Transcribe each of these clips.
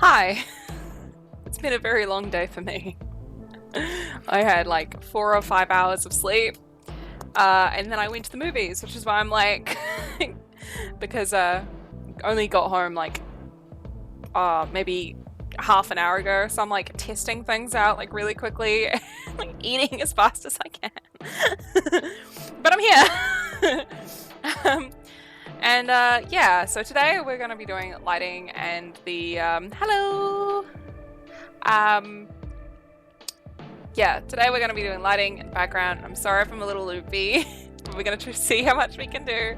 Hi. It's been a very long day for me. I had like 4 or 5 hours of sleep, and then I went to the movies, which is why I'm like, because only got home like maybe half an hour ago, so I'm like testing things out like really quickly, like eating as fast as I can. But I'm here. um, and yeah, so today we're gonna be doing lighting and the hello. Um, yeah, today we're going to be doing lighting and background. I'm sorry if I'm a little loopy, but we're going to see how much we can do.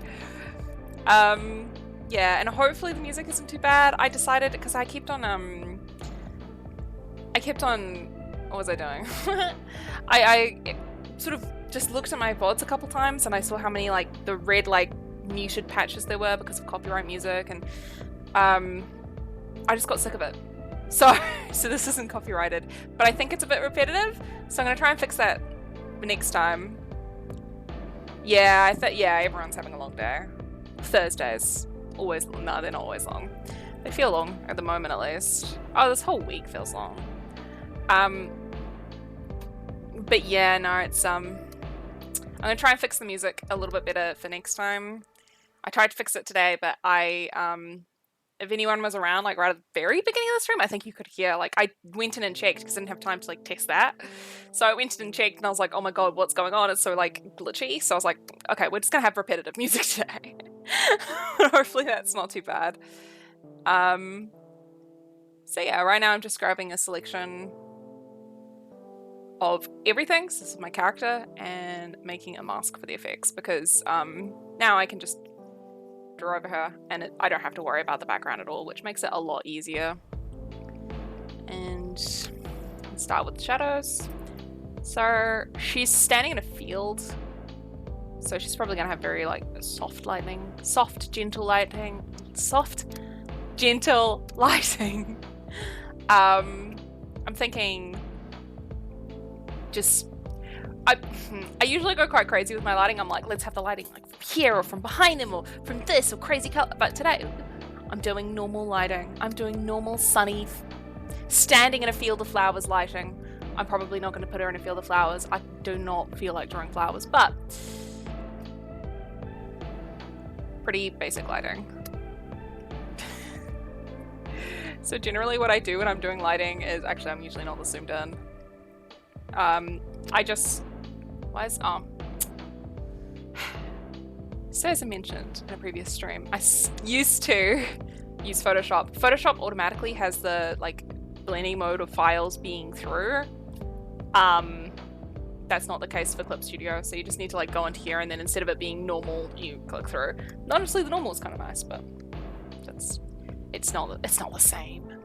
Yeah, and hopefully the music isn't too bad. I decided because what was I doing? I sort of just looked at my VODs a couple times and I saw how many like the red like muted patches there were because of copyright music, and I just got sick of it. So, so this isn't copyrighted, but I think it's a bit repetitive, so I'm gonna try and fix that next time. Yeah, yeah, everyone's having a long day. Thursdays, always, no, they're not always long. They feel long, at the moment at least. Oh, this whole week feels long. But yeah, no, I'm gonna try and fix the music a little bit better for next time. I tried to fix it today, but if anyone was around, like right at the very beginning of the stream, I think you could hear, like, I went in and checked because I didn't have time to like test that. So I went in and checked and I was like, oh my god, what's going on? It's so like glitchy. So I was like, okay, we're just gonna have repetitive music today. Hopefully that's not too bad. So yeah, right now I'm just grabbing a selection of everything. So this is my character and making a mask for the effects because now I can just draw over her and I don't have to worry about the background at all, which makes it a lot easier. And start with the shadows. So she's standing in a field, so she's probably gonna have very like soft lighting, soft gentle lighting. I'm thinking just I usually go quite crazy with my lighting. I'm like, let's have the lighting like from here or from behind him or from this or crazy color. But today, I'm doing normal lighting. I'm doing normal sunny, standing in a field of flowers lighting. I'm probably not going to put her in a field of flowers. I do not feel like drawing flowers, but pretty basic lighting. So generally what I do when I'm doing lighting is, actually I'm usually not the zoomed in. So as I mentioned in a previous stream, I used to use Photoshop. Photoshop automatically has the like blending mode of files being through. That's not the case for Clip Studio, so you just need to like go into here and then instead of it being normal, you click through. Honestly, the normal is kind of nice, but it's not the same.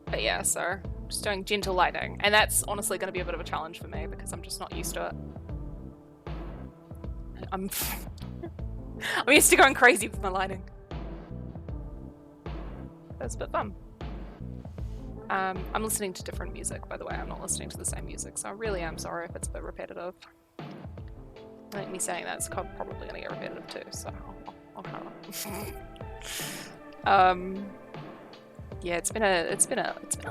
But yeah, so just doing gentle lighting, and that's honestly going to be a bit of a challenge for me because I'm just not used to it. I'm used to going crazy with my lighting. That's a bit fun. I'm listening to different music, by the way. I'm not listening to the same music, so I really am sorry if it's a bit repetitive. I think me saying that's probably going to get repetitive too, so I'll cut it. Yeah, it's been a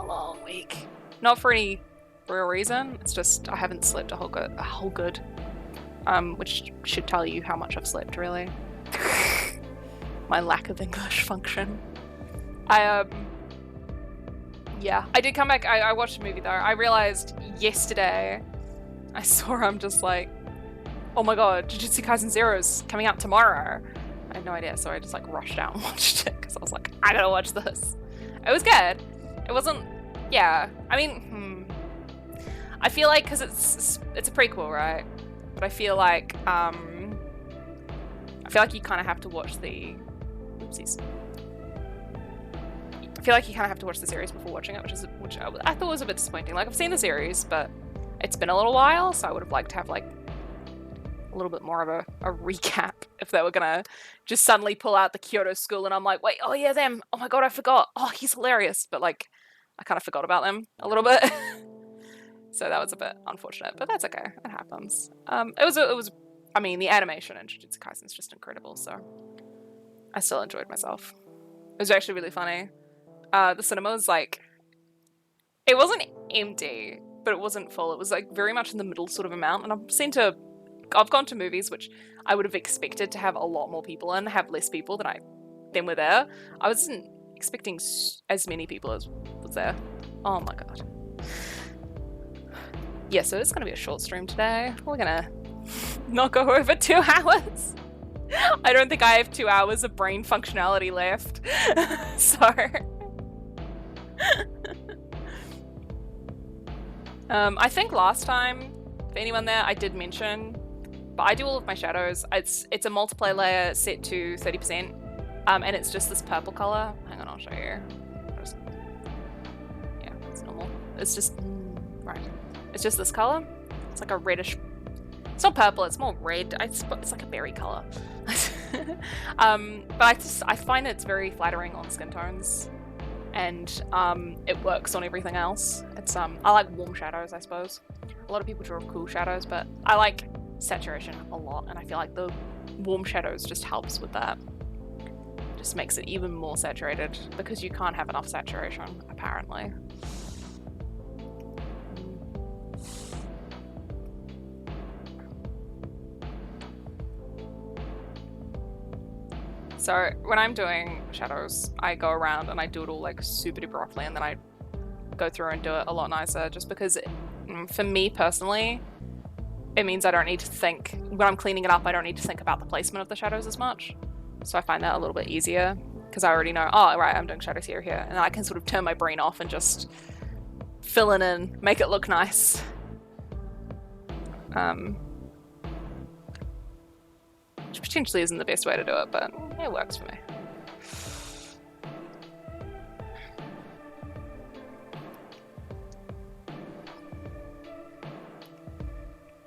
long week. Not for any real reason. It's just I haven't slept a whole good. Which should tell you how much I've slept, really. My lack of English function. Yeah, I did come back. I watched a movie though. I realized yesterday, I saw I'm just like, oh my god, Jujutsu Kaisen Zero's coming out tomorrow. I had no idea, so I just like rushed out and watched it because I was like, I gotta watch this. It was good. It wasn't. Yeah, I mean, I feel like because it's a prequel, right? But I feel like you kind of have to watch the. Oopsies. I feel like you kind of have to watch the series before watching it, which I thought was a bit disappointing. Like I've seen the series, but it's been a little while, so I would have liked to have like a little bit more of a recap if they were gonna just suddenly pull out the Kyoto School and I'm like, wait, oh yeah, them. Oh my god, I forgot. Oh, he's hilarious, but like I kind of forgot about them a little bit. So that was a bit unfortunate, but that's okay. It happens. It was. I mean, the animation in Jujutsu Kaisen is just incredible, so I still enjoyed myself. It was actually really funny. The cinema was like, it wasn't empty, but it wasn't full. It was like very much in the middle sort of amount. And I've gone to movies which I would have expected to have a lot more people in, have less people than were there. I wasn't expecting as many people as was there. Oh my god. Yeah, so it's gonna be a short stream today. We're gonna not go over 2 hours. I don't think I have 2 hours of brain functionality left. So I think last time, for anyone there, I did mention, but I do all of my shadows. It's a multiply layer set to 30%, and it's just this purple color. Hang on, I'll show you. Yeah, it's normal. It's just right. It's just this color. It's like a reddish. It's not purple. It's more red. It's like a berry color. But I find it's very flattering on skin tones. And it works on everything else. It's I like warm shadows, I suppose. A lot of people draw cool shadows, but I like saturation a lot, and I feel like the warm shadows just helps with that. Just makes it even more saturated because you can't have enough saturation, apparently. So when I'm doing shadows, I go around and I do it all like super duper roughly, and then I go through and do it a lot nicer, just because for me personally, it means I don't need to think, when I'm cleaning it up, I don't need to think about the placement of the shadows as much. So I find that a little bit easier because I already know, oh, right, I'm doing shadows here, and I can sort of turn my brain off and just fill it in, make it look nice. Which potentially isn't the best way to do it, but it works for me.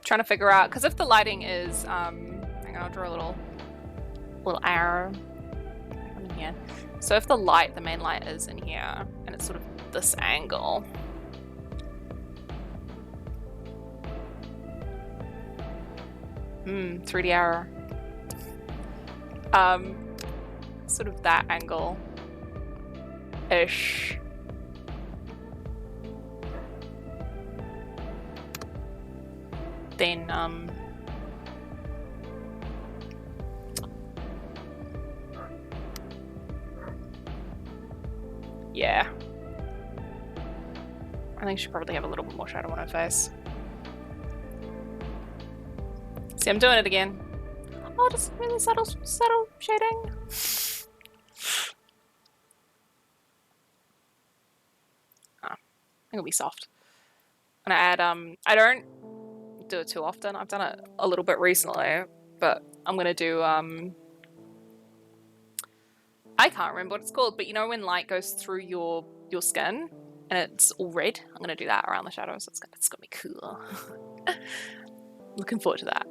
Trying to figure out, because if the lighting is, hang on, I'll draw a little arrow in here. So if the main light is in here, and it's sort of this angle, 3D arrow. Sort of that angle-ish. Then, yeah. I think she should probably have a little bit more shadow on her face. See, I'm doing it again. Oh, just really subtle shading. I think it'll be soft. And I add, I don't do it too often. I've done it a little bit recently, but I'm gonna do, I can't remember what it's called, but you know when light goes through your skin and it's all red? I'm gonna do that around the shadows. It's gonna be cool. Looking forward to that.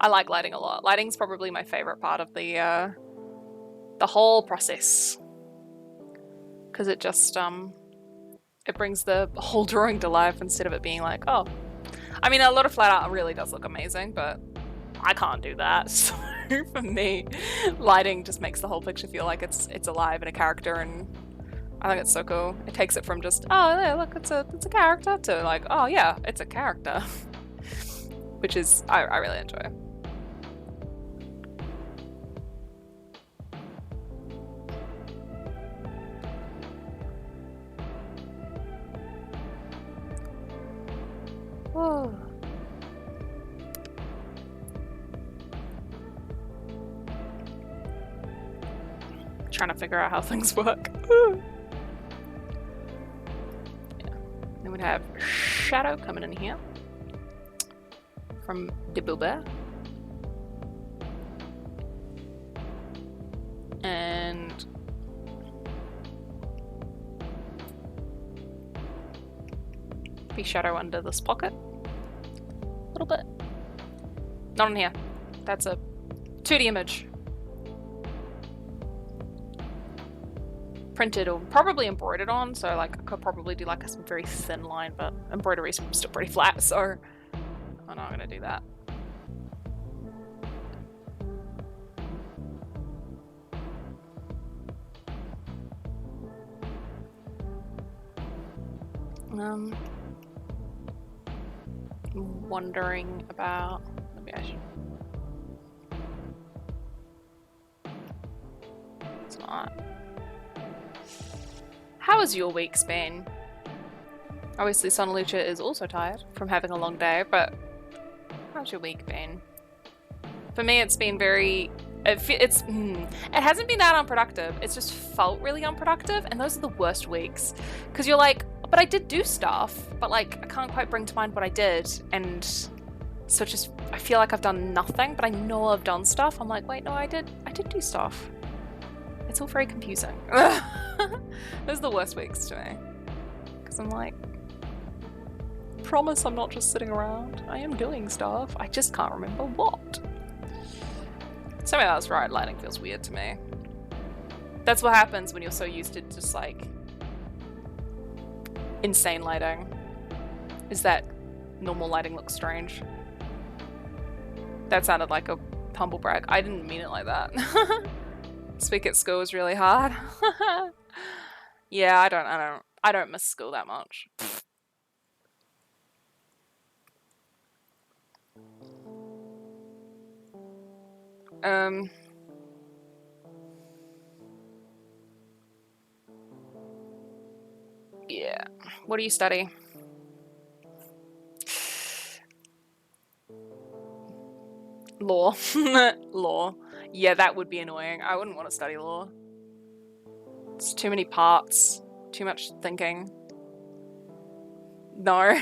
I like lighting a lot. Lighting's probably my favorite part of the whole process, because it just it brings the whole drawing to life instead of it being like, oh, I mean, a lot of flat art really does look amazing, but I can't do that. So for me, lighting just makes the whole picture feel like it's alive and a character, and I think it's so cool. It takes it from just, oh yeah, look, it's a character, to like, oh yeah, it's a character, which is I really enjoy. Oh. Trying to figure out how things work. Yeah. Then we'd have shadow coming in here from Debubber. And be shadow under this pocket. A little bit. Not in here. That's a 2D image. Printed or probably embroidered on, so like I could probably do like a very thin line, but embroidery is still pretty flat, so I'm not gonna do that. I'm wondering about... Maybe I should... It's not. How has your week been? Obviously, Sonalucha is also tired from having a long day, but how's your week been? For me, it's been very... It hasn't been that unproductive. It's just felt really unproductive, and those are the worst weeks. Because you're like, but I did do stuff, but like, I can't quite bring to mind what I did, and so just, I feel like I've done nothing, but I know I've done stuff. I'm like, wait, no, I did do stuff. It's all very confusing. Those are the worst weeks to me. Because I'm like, promise I'm not just sitting around. I am doing stuff. I just can't remember what. Something else, right? Lighting feels weird to me. That's what happens when you're so used to just like insane lighting. Is that normal lighting looks strange? That sounded like a humble brag. I didn't mean it like that. Speak at school was really hard. Yeah, I don't miss school that much. Yeah. What do you study? Law. Law. Yeah, that would be annoying. I wouldn't want to study law. It's too many parts. Too much thinking. No.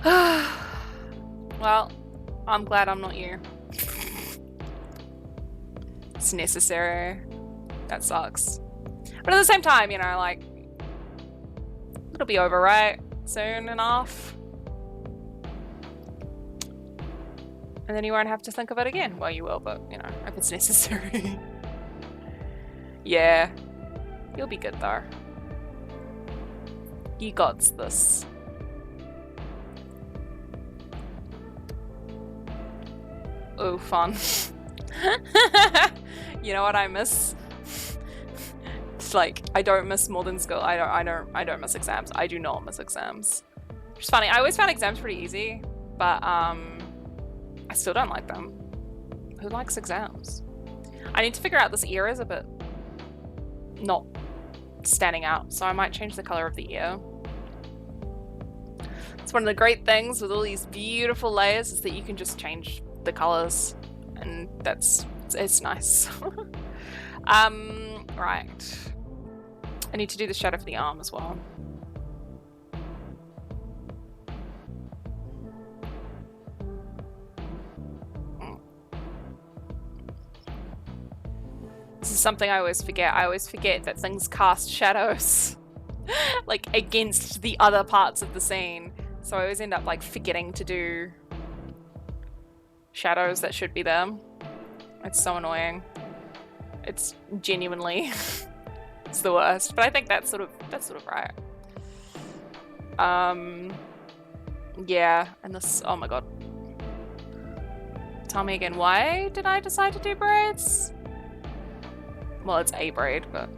Well, I'm glad I'm not you. It's necessary. That sucks. But at the same time, you know, like, it'll be over, right? Soon enough. And then you won't have to think of it again. Well, you will, but, you know, if it's necessary. Yeah. You'll be good, though. You got this. Oh, fun. You know what I miss? It's like, I don't miss more than school. I don't miss exams. I do not miss exams. Which is funny. I always found exams pretty easy, but I still don't like them. Who likes exams? I need to figure out this ear is a bit not standing out, so I might change the color of the ear. It's one of the great things with all these beautiful layers is that you can just change the colors, and it's nice. Right. I need to do the shadow for the arm as well. This is something I always forget. I always forget that things cast shadows like against the other parts of the scene. So I always end up like forgetting to do shadows that should be there. It's so annoying. It's genuinely it's the worst. But I think that's sort of right. Yeah, and this, oh my god. Tell me again, why did I decide to do braids? Well, it's a braid, but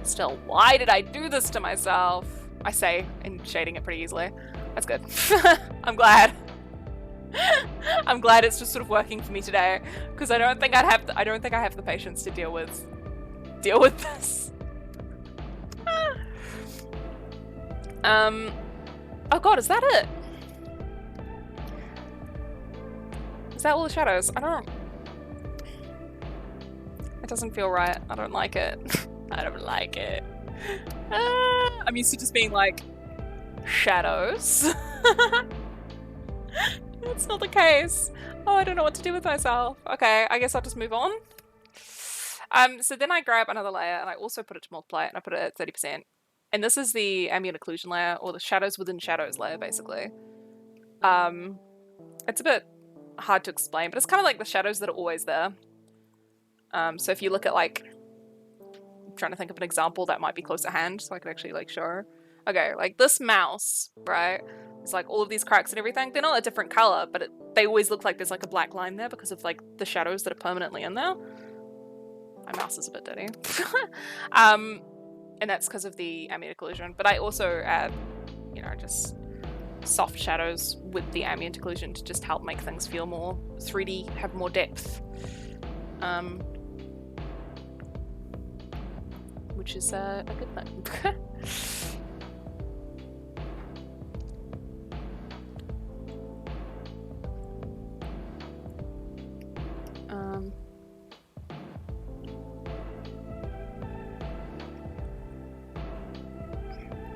still, why did I do this to myself? I say, and shading it pretty easily. That's good. I'm glad. I'm glad it's just sort of working for me today, because I don't think I have the patience to deal with this. Oh god, is that it? Is that all the shadows? It doesn't feel right. I don't like it. I don't like it. I'm used to just being like, shadows. That's not the case. Oh, I don't know what to do with myself. Okay, I guess I'll just move on. So then I grab another layer and I also put it to multiply it and I put it at 30%. And this is the ambient occlusion layer, or the shadows within shadows layer, basically. It's a bit hard to explain, but it's kind of like the shadows that are always there. So if you look at like, I'm trying to think of an example that might be close at hand, so I could actually like show. Okay, like this mouse, right? It's like all of these cracks and everything. They're not a different color, but they always look like there's like a black line there because of like the shadows that are permanently in there. My mouse is a bit dirty. And that's because of the ambient occlusion. But I also add, you know, just soft shadows with the ambient occlusion to just help make things feel more 3D, have more depth. Which is a good thing.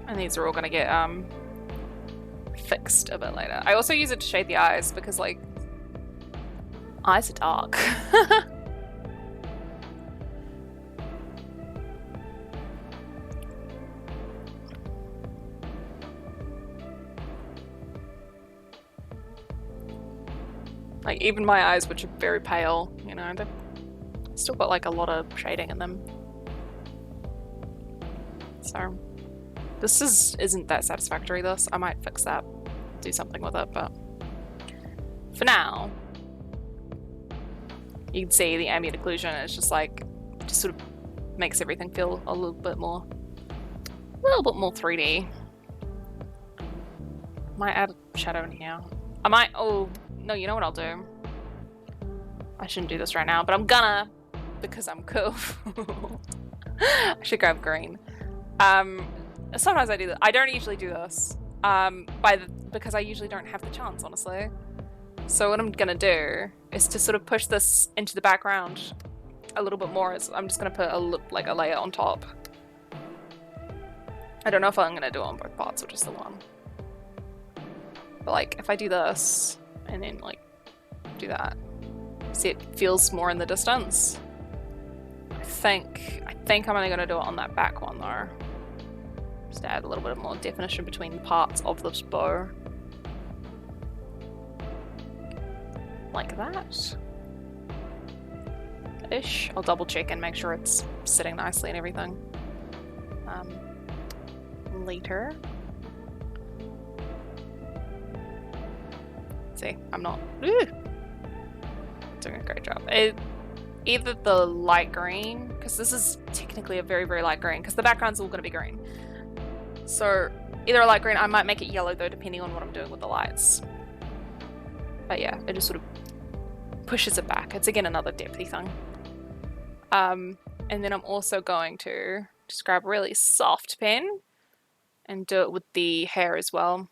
And these are all gonna get fixed a bit later. I also use it to shade the eyes because, like, eyes are dark. Like, even my eyes, which are very pale, you know, they've still got like a lot of shading in them. So this isn't that satisfactory, this. I might fix that, do something with it, but for now, you can see the ambient occlusion. It's just like, just sort of makes everything feel a little bit more 3D. Might add a shadow in here. I might, oh, no, you know what I'll do? I shouldn't do this right now, but I'm gonna, because I'm cool. I should grab green. Sometimes I do that. I don't usually do this, because I usually don't have the chance, honestly. So what I'm gonna do is to sort of push this into the background a little bit more. I'm just gonna put a layer on top. I don't know if I'm gonna do it on both parts or just the one. But like, if I do this and then like do that, see, it feels more in the distance. I think I'm only gonna do it on that back one though. Just to add a little bit more definition between the parts of this bow. Like that. Ish. I'll double check and make sure it's sitting nicely and everything. Later. See, I'm not doing a great job. Either the light green, because this is technically a very, very light green, because the background's all going to be green. So either a light green, I might make it yellow though, depending on what I'm doing with the lights. But yeah, it just sort of pushes it back. It's again another depthy thing. And then I'm also going to just grab a really soft pen and do it with the hair as well,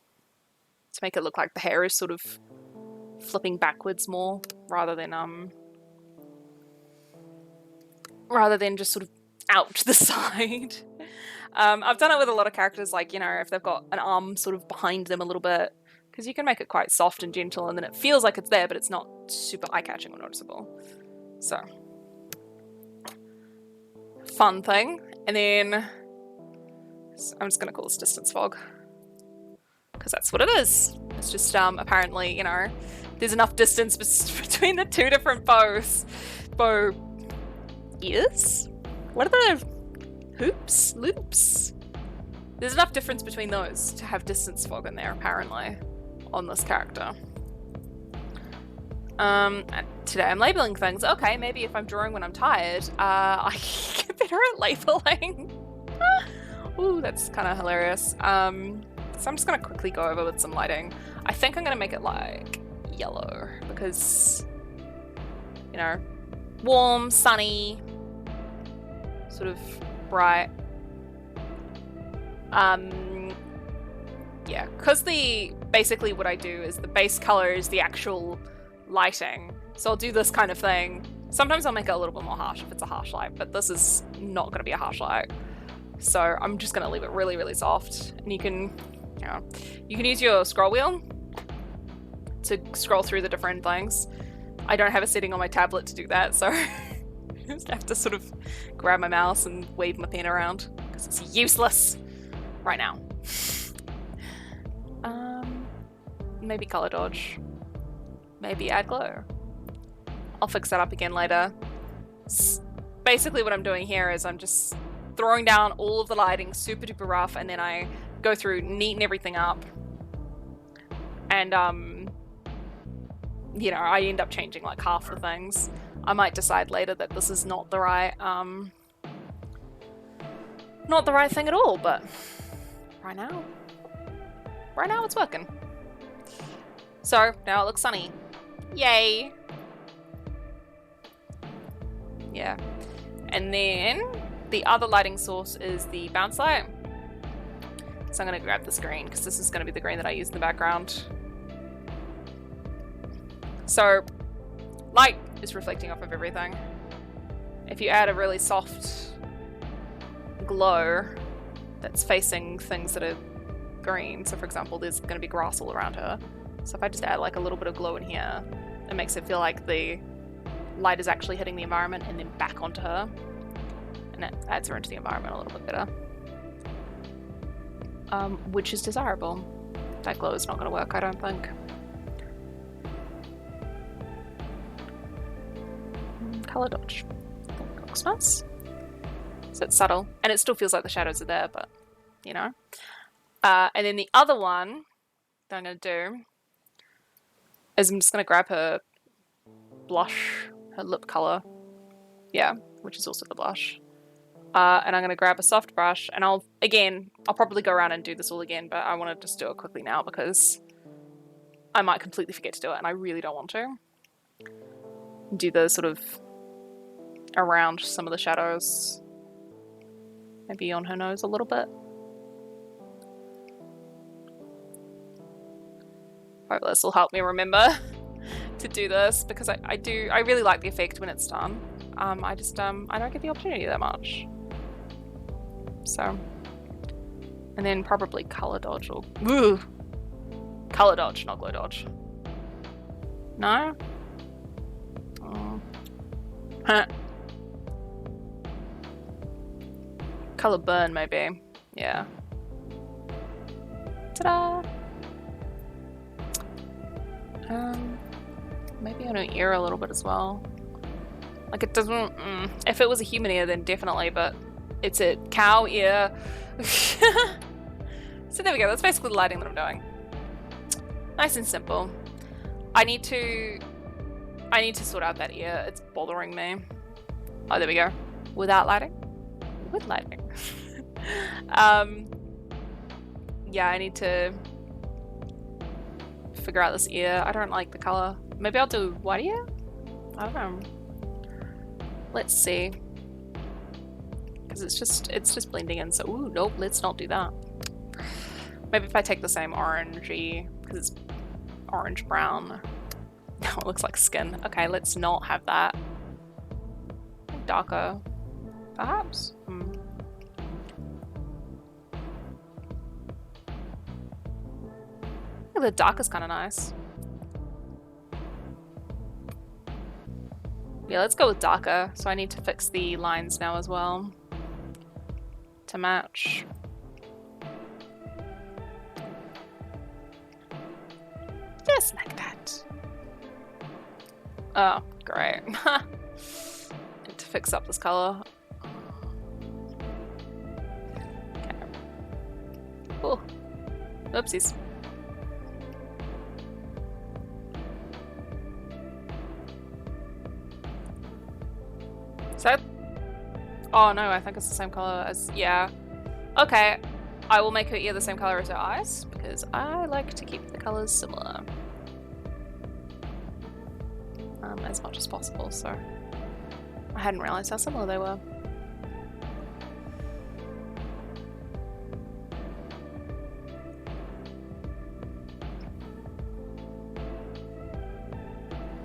to make it look like the hair is sort of flipping backwards more rather than just sort of out to the side. I've done it with a lot of characters, like, you know, if they've got an arm sort of behind them a little bit, because you can make it quite soft and gentle and then it feels like it's there, but it's not super eye-catching or noticeable. So, fun thing. And then I'm just gonna call this distance fog, because that's what it is. It's just apparently, you know, there's enough distance between the two different bow ears? What are the loops? There's enough difference between those to have distance fog in there, apparently, on this character. Today I'm labeling things. Okay, maybe if I'm drawing when I'm tired, I can get better at labeling. Ooh, that's kind of hilarious. So I'm just gonna quickly go over with some lighting. I think I'm gonna make it like yellow because, you know, warm, sunny, sort of bright. Yeah, because basically what I do is the base color is the actual lighting. So I'll do this kind of thing. Sometimes I'll make it a little bit more harsh if it's a harsh light, but this is not gonna be a harsh light. So I'm just gonna leave it really, really soft. And you can use your scroll wheel to scroll through the different things. I don't have a setting on my tablet to do that, so I just have to sort of grab my mouse and wave my pen around because it's useless right now. Maybe color dodge. Maybe add glow. I'll fix that up again later. Basically what I'm doing here is I'm just throwing down all of the lighting super duper rough, and then I go through, neaten everything up, and you know, I end up changing like half the things. I might decide later that this is not the right thing at all, but right now it's working. So now it looks sunny. Yay! Yeah. And then the other lighting source is the bounce light. So I'm going to grab this green because this is going to be the green that I use in the background. So light is reflecting off of everything. If you add a really soft glow that's facing things that are green, so for example there's going to be grass all around her, so if I just add like a little bit of glow in here, it makes it feel like the light is actually hitting the environment and then back onto her, and that adds her into the environment a little bit better, which is desirable. That glow is not going to work, I don't think. Color dodge. Looks nice. So it's subtle, and it still feels like the shadows are there, but you know. And then the other one that I'm going to do is I'm just going to grab her blush, her lip color, yeah, which is also the blush. And I'm going to grab a soft brush, and I'll probably go around and do this all again, but I want to just do it quickly now because I might completely forget to do it, and I really don't want to. Do the sort of around some of the shadows, maybe on her nose a little bit. Hope this will help me remember to do this because I really like the effect when it's done. I don't get the opportunity that much. So, and then probably color dodge or color dodge, not glow dodge. No. Huh. Color burn maybe. Yeah. Ta-da! Maybe on her ear a little bit as well. Like it doesn't. If it was a human ear, then definitely, but it's a cow ear. So there we go. That's basically the lighting that I'm doing. Nice and simple. I need to sort out that ear. It's bothering me. Oh, there we go. Without lighting? With lighting. Yeah, I need to figure out this ear. I don't like the color. Maybe I'll do white ear? I don't know. Let's see. Because it's just blending in, so ooh, nope, let's not do that. Maybe if I take the same orangey, because it's orange brown. Now it looks like skin. Okay, let's not have that. Darker, perhaps? The dark is kind of nice. Yeah, let's go with darker. So I need to fix the lines now as well to match. Just like that. Oh, great. Need to fix up this color. Okay. Oh, oopsies. So, oh no, I think it's the same color as, yeah. Okay, I will make her ear the same color as her eyes because I like to keep the colors similar. As much as possible, so I hadn't realized how similar they were.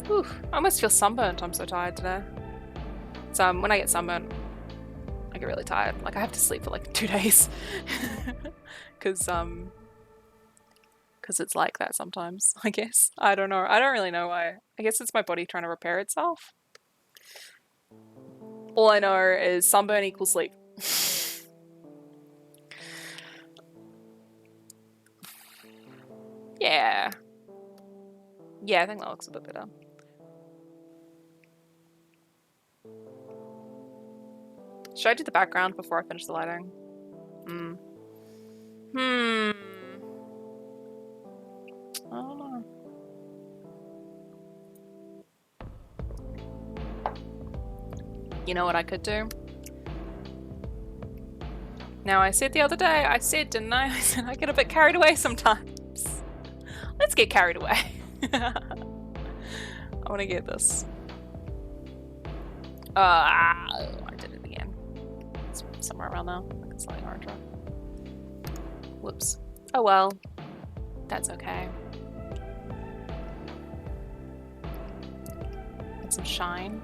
Oof, I almost feel sunburnt. I'm so tired today. So when I get sunburnt, I get really tired. Like I have to sleep for like 2 days because it's like that sometimes, I guess. I don't know. I don't really know why. I guess it's my body trying to repair itself. All I know is sunburn equals sleep. Yeah. Yeah, I think that looks a bit better. Should I do the background before I finish the lighting? I don't know. You know what I could do? Now, I said the other day, didn't I? I said I get a bit carried away sometimes. Let's get carried away. I want to get this. I did it again. It's somewhere around there. I can slightly orange. Whoops. Oh well. That's okay. Get some shine.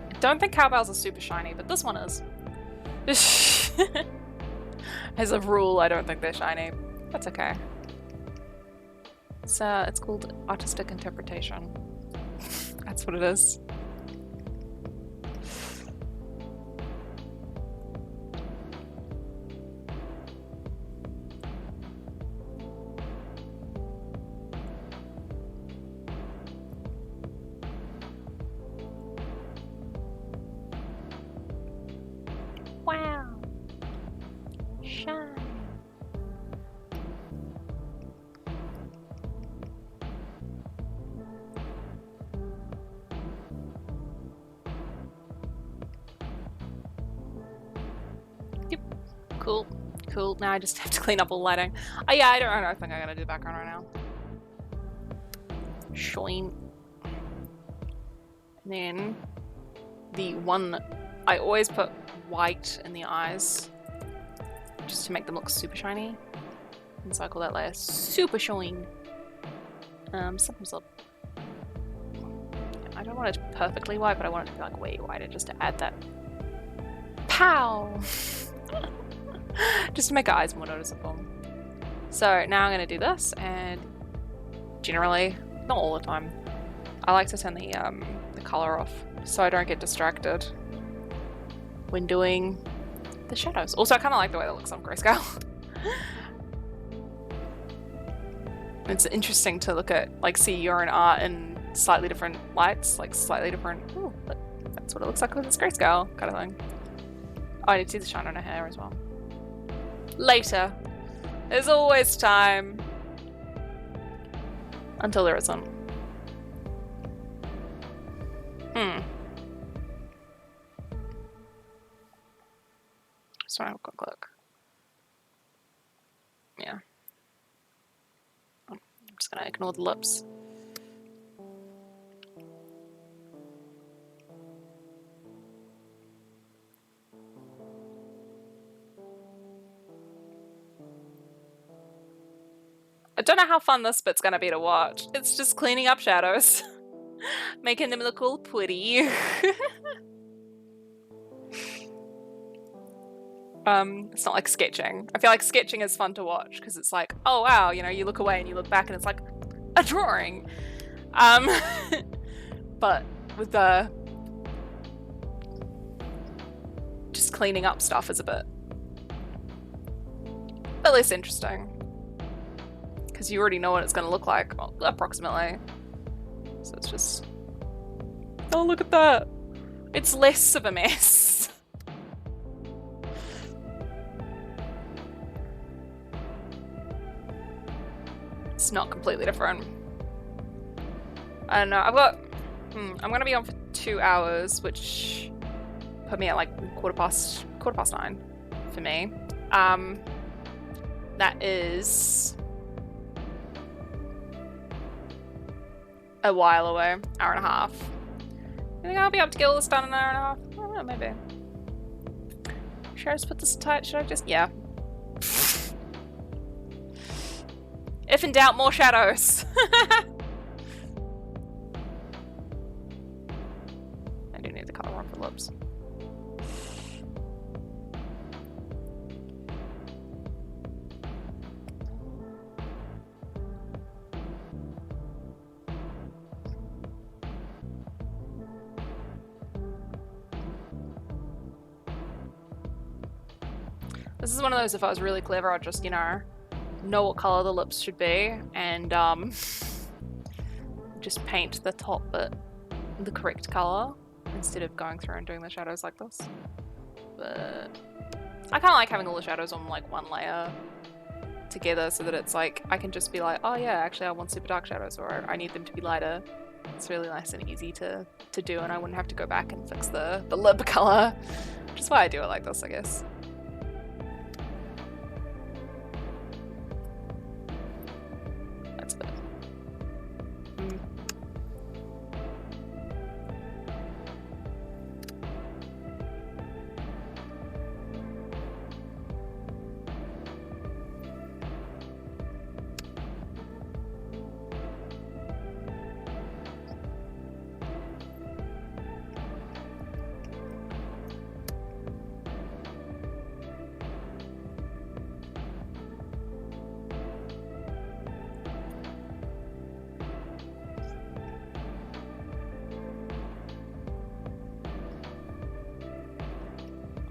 I don't think cowbells are super shiny, but this one is. As a rule, I don't think they're shiny. That's okay. It's called artistic interpretation. That's what it is. Wow. Shine. Yep. Cool. Cool. Now I just have to clean up all the lighting. Oh yeah, I don't think I'm gonna do the background right now. Shine. And then the one I always put white in the eyes just to make them look super shiny. And so I call that layer super shine. Something's up. I don't want it perfectly white, but I want it to be like way whiter just to add that pow! Just to make our eyes more noticeable. So now I'm gonna do this, and generally, not all the time, I like to turn the color off so I don't get distracted when doing the shadows. Also, I kind of like the way that looks on grayscale. It's interesting to look at, like, see your own art in slightly different lights, like slightly different. Ooh, but that's what it looks like with this grayscale kind of thing. Oh, I need to see the shine on her hair as well. Later. There's always time. Until there isn't. Just want to have a quick look. Yeah. I'm just gonna ignore the lips. I don't know how fun this bit's gonna be to watch. It's just cleaning up shadows. Making them look all pretty. It's not like sketching. I feel like sketching is fun to watch because it's like, oh wow, you know, you look away and you look back and it's like a drawing. But with the just cleaning up stuff is a bit less interesting because you already know what it's going to look like, well, approximately. So it's just, oh look at that. It's less of a mess. It's not completely different. I don't know. I've got. I'm gonna be on for 2 hours, which put me at like quarter past 9 for me. That is a while away, hour and a half. You think I'll be able to get all this done in an hour and a half? I don't know, maybe. Should I just put this tight? Should I just? Yeah. If in doubt, more shadows. I do need the color on for lips. This is one of those, if I was really clever, I'd just, you know what color the lips should be and just paint the top bit the correct color instead of going through and doing the shadows like this. But I kind of like having all the shadows on like one layer together so that it's like I can just be like, oh yeah, actually I want super dark shadows, or I need them to be lighter. It's really nice and easy to do, and I wouldn't have to go back and fix the lip color, which is why I do it like this, I guess. That's a bit.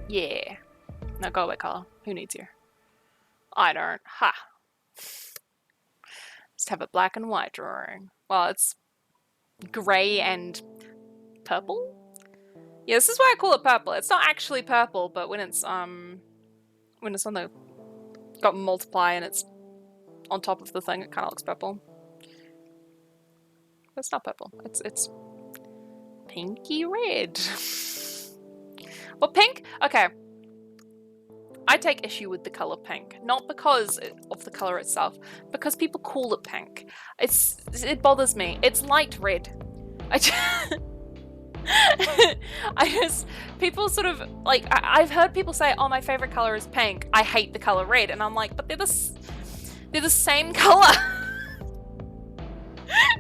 Yeah. Now go away, color. Who needs you? I don't. Ha. Just have a black and white drawing. Well, it's grey and purple? Yeah, this is why I call it purple. It's not actually purple, but when it's on the got multiply and it's on top of the thing, it kind of looks purple. But it's not purple. It's pinky red. Well, pink, okay. I take issue with the color pink, not because of the color itself, because people call it pink. It bothers me. It's light red. People sort of, like, I've heard people say, oh, my favorite color is pink. I hate the color red. And I'm like, but they're the same color.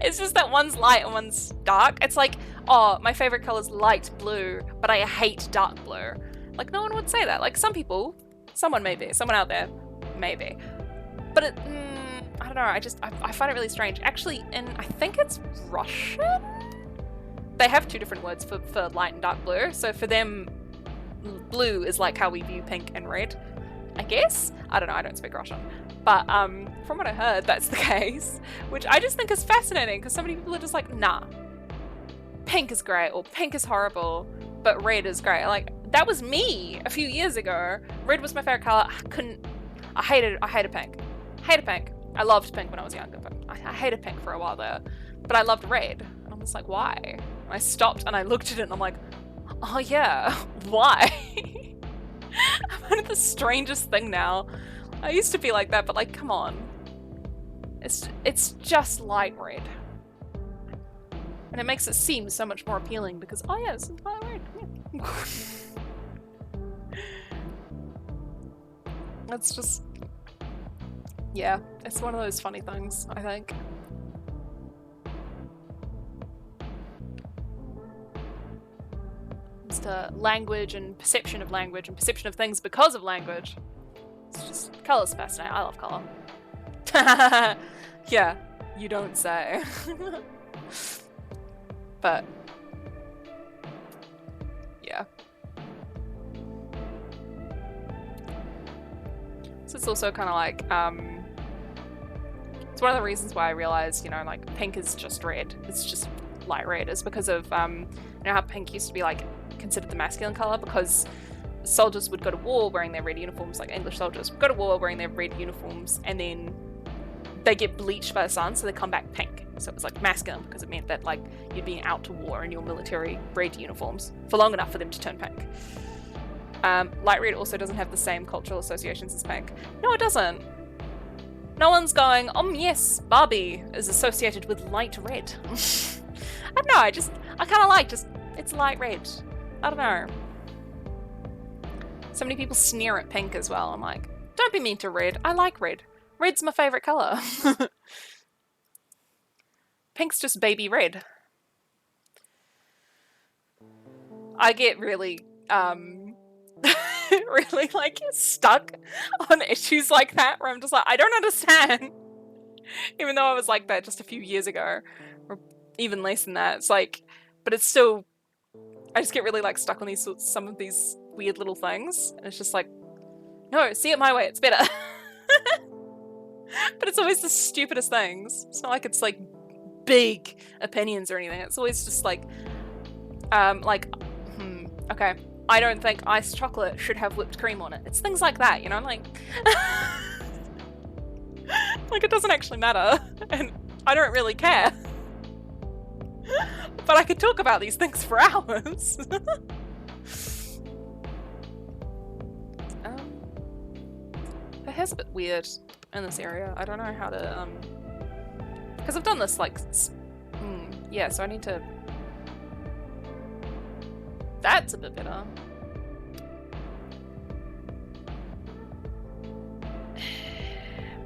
It's just that one's light and one's dark. It's like, oh, my favorite color is light blue, but I hate dark blue. Like, no one would say that. Like, some people, someone maybe, someone out there, maybe. But I don't know, I find it really strange. Actually, I think it's Russian? They have two different words for light and dark blue. So for them, blue is like how we view pink and red, I guess? I don't know, I don't speak Russian. But from what I heard, that's the case, which I just think is fascinating because so many people are just like, nah, pink is great or pink is horrible, but red is great. Like, that was me a few years ago. Red was my favorite color. I hated pink. Hated pink. I loved pink when I was younger, but I hated pink for a while there. But I loved red. And I'm just like, why? And I stopped and I looked at it and I'm like, oh yeah, why? I'm kind of the strangest thing now. I used to be like that, but like, come on. It's just light red. And it makes it seem so much more appealing because, oh yeah, it's light red. Yeah. It's just, yeah, it's one of those funny things, I think. Just language and perception of things because of language. It's just, color's fascinating. I love color. Yeah, you don't say. But, yeah. So it's also kind of like, it's one of the reasons why I realized, you know, like, pink is just red. It's just light red. Is because of, you know how pink used to be, like, considered the masculine color because soldiers would go to war wearing their red uniforms, like English soldiers would go to war wearing their red uniforms, and then they get bleached by the sun, so they come back pink. So it was like masculine because it meant that like you'd been out to war in your military red uniforms for long enough for them to turn pink. Light red also doesn't have the same cultural associations as pink. No, it doesn't. No one's going, yes, Barbie is associated with light red. I don't know, I kind of like it's light red. I don't know. So many people sneer at pink as well. I'm like, don't be mean to red. I like red. Red's my favorite color. Pink's just baby red. I get really, really like stuck on issues like that where I'm just like, I don't understand. Even though I was like that just a few years ago, or even less than that. It's like, but it's still, I just get really like stuck on some of these weird little things. And it's just like, no, see it my way, it's better. But it's always the stupidest things. It's not like it's like big opinions or anything. It's always just like, okay, I don't think iced chocolate should have whipped cream on it. It's things like that, you know, like. Like, it doesn't actually matter, and I don't really care. But I could talk about these things for hours. Her hair's a bit weird in this area. I don't know how to, because I've done this, like, yeah, so I need to... That's a bit better.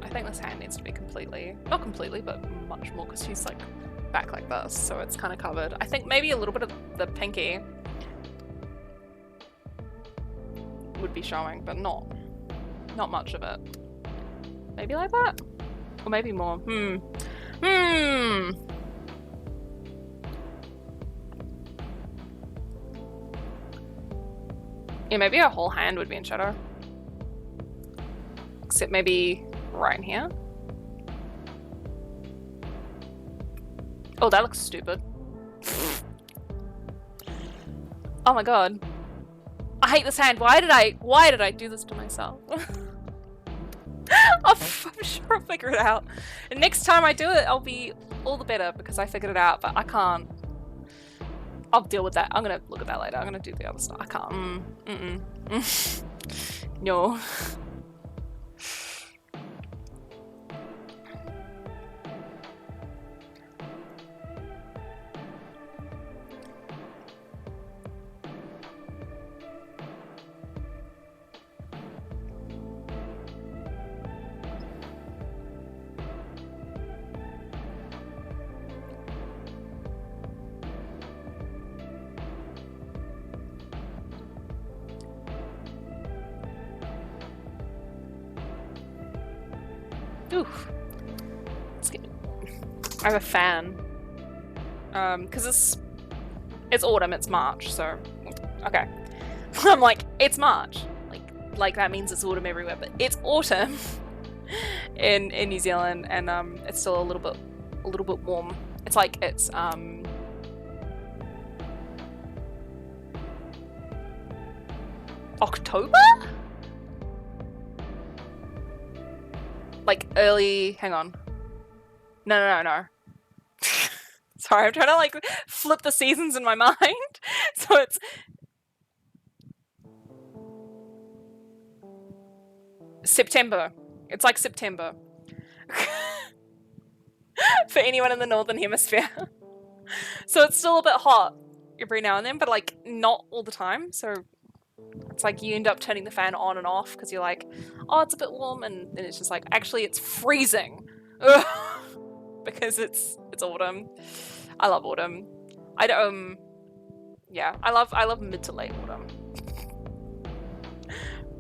I think this hand needs to be completely, not completely, but much more, because she's like back like this, so it's kind of covered. I think maybe a little bit of the pinky would be showing, but not much of it. Maybe like that? Or maybe more. Yeah, maybe a whole hand would be in shadow. Except maybe right in here. Oh, that looks stupid. Oh my god. I hate this hand. Why did I do this to myself? I'm sure I'll figure it out. And next time I do it, I'll be all the better because I figured it out, but I can't. I'll deal with that. I'm gonna look at that later. I'm gonna do the other stuff. I can't. No. Oof. I have a fan. Because it's autumn, it's March, so okay. I'm like, it's March. Like that means it's autumn everywhere, but it's autumn in New Zealand, and it's still a little bit warm. It's like it's October? Like early, hang on. No. Sorry, I'm trying to like flip the seasons in my mind. So it's September. It's like September. For anyone in the Northern Hemisphere. So it's still a bit hot every now and then, but like not all the time. So it's like you end up turning the fan on and off because you're like, oh, it's a bit warm, and then it's just like, actually it's freezing. Because it's autumn. I love autumn. Yeah, I love mid to late autumn.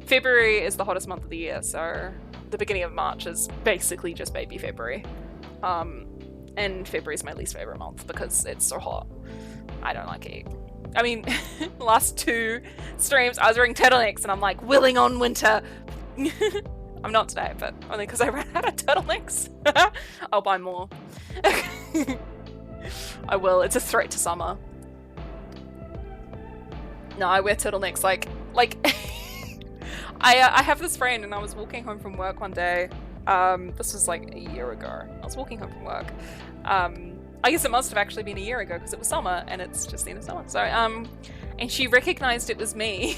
February is the hottest month of the year, so the beginning of March is basically just baby February. And February is my least favorite month because it's so hot. I don't like it. I mean, last 2 streams I was wearing turtlenecks and I'm like, willing on winter. I'm not today, but only because I ran out of turtlenecks. I'll buy more. I will. It's a threat to summer. No, I wear turtlenecks like I have this friend, and I was walking home from work one day. This was like a year ago. I was walking home from work. I guess it must have actually been a year ago because it was summer, and it's just the end of summer. So, and she recognized it was me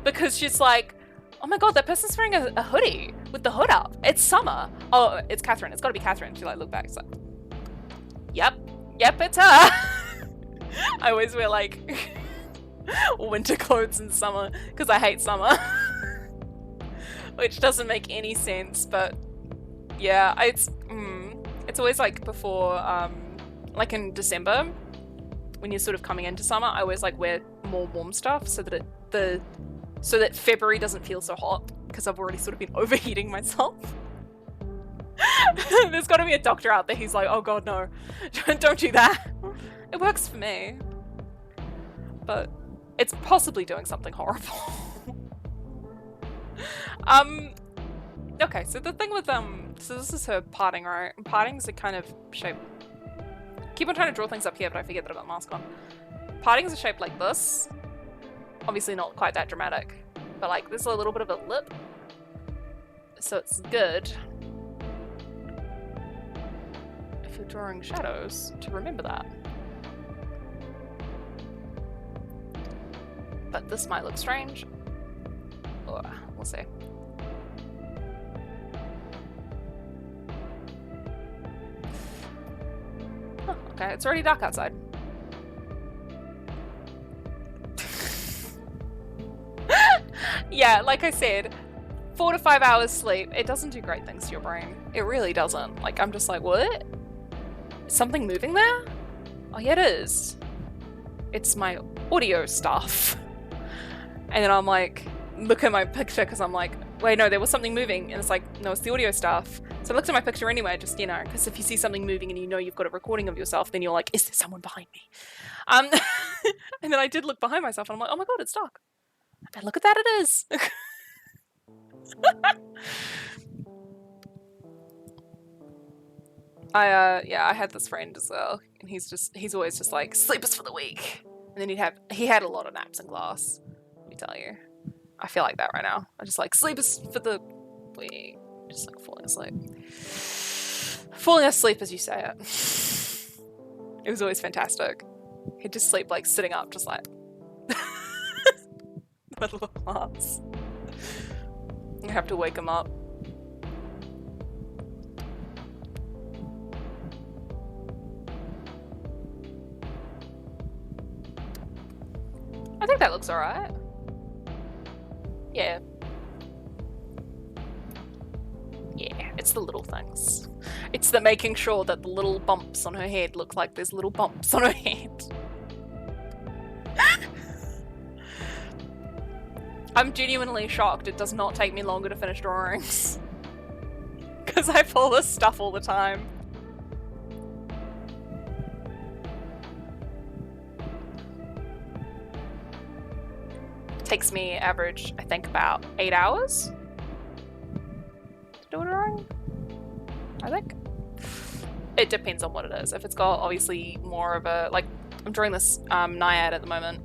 because she's like, oh my god, that person's wearing a hoodie with the hood up. It's summer. Oh, it's Catherine. It's got to be Catherine. She like looked back. It's like, yep, it's her. I always wear like winter clothes in summer because I hate summer. Which doesn't make any sense, but yeah, it's always like before, like in December, when you're sort of coming into summer, I always like wear more warm stuff so that February doesn't feel so hot because I've already sort of been overheating myself. There's got to be a doctor out there who's like, oh god, no, don't do that. It works for me, but it's possibly doing something horrible. Okay, so the thing with so this is her parting, right? Parting's a kind of shape. Keep on trying to draw things up here, but I forget that I've got the mask on. Parting's a shape like this. Obviously not quite that dramatic, but like there's a little bit of a lip, so it's good. for drawing shadows to remember that. But this might look strange. Oh, we'll see. Oh, okay, it's already dark outside. Yeah, like I said, 4 to 5 hours sleep, it doesn't do great things to your brain. It really doesn't. Like, I'm just like, what? Is something moving there? Oh yeah, it is. It's my audio stuff. And then I'm like, look at my picture because I'm like, wait, no, there was something moving. And it's like, no, it's the audio stuff. So I looked at my picture anyway, just, you know, because if you see something moving and you know you've got a recording of yourself, then you're like, is there someone behind me? And then I did look behind myself and I'm like, oh my God, it's dark. And look at that, it is. I had this friend as well, and he's always just like, sleep is for the weak. And then he had a lot of naps in class, let me tell you. I feel like that right now. I just like, sleep is for the weak. Just like falling asleep. Falling asleep as you say it. It was always fantastic. He'd just sleep like sitting up, just like middle of class. You have to wake him up. I think that looks alright. Yeah. Yeah, it's the little things. It's the making sure that the little bumps on her head look like there's little bumps on her head. I'm genuinely shocked it does not take me longer to finish drawings. Because I pull this stuff all the time. Takes me average, I think, about 8 hours to do a drawing, I think. It depends on what it is. If it's got obviously more of a, like, I'm drawing this Naiad at the moment.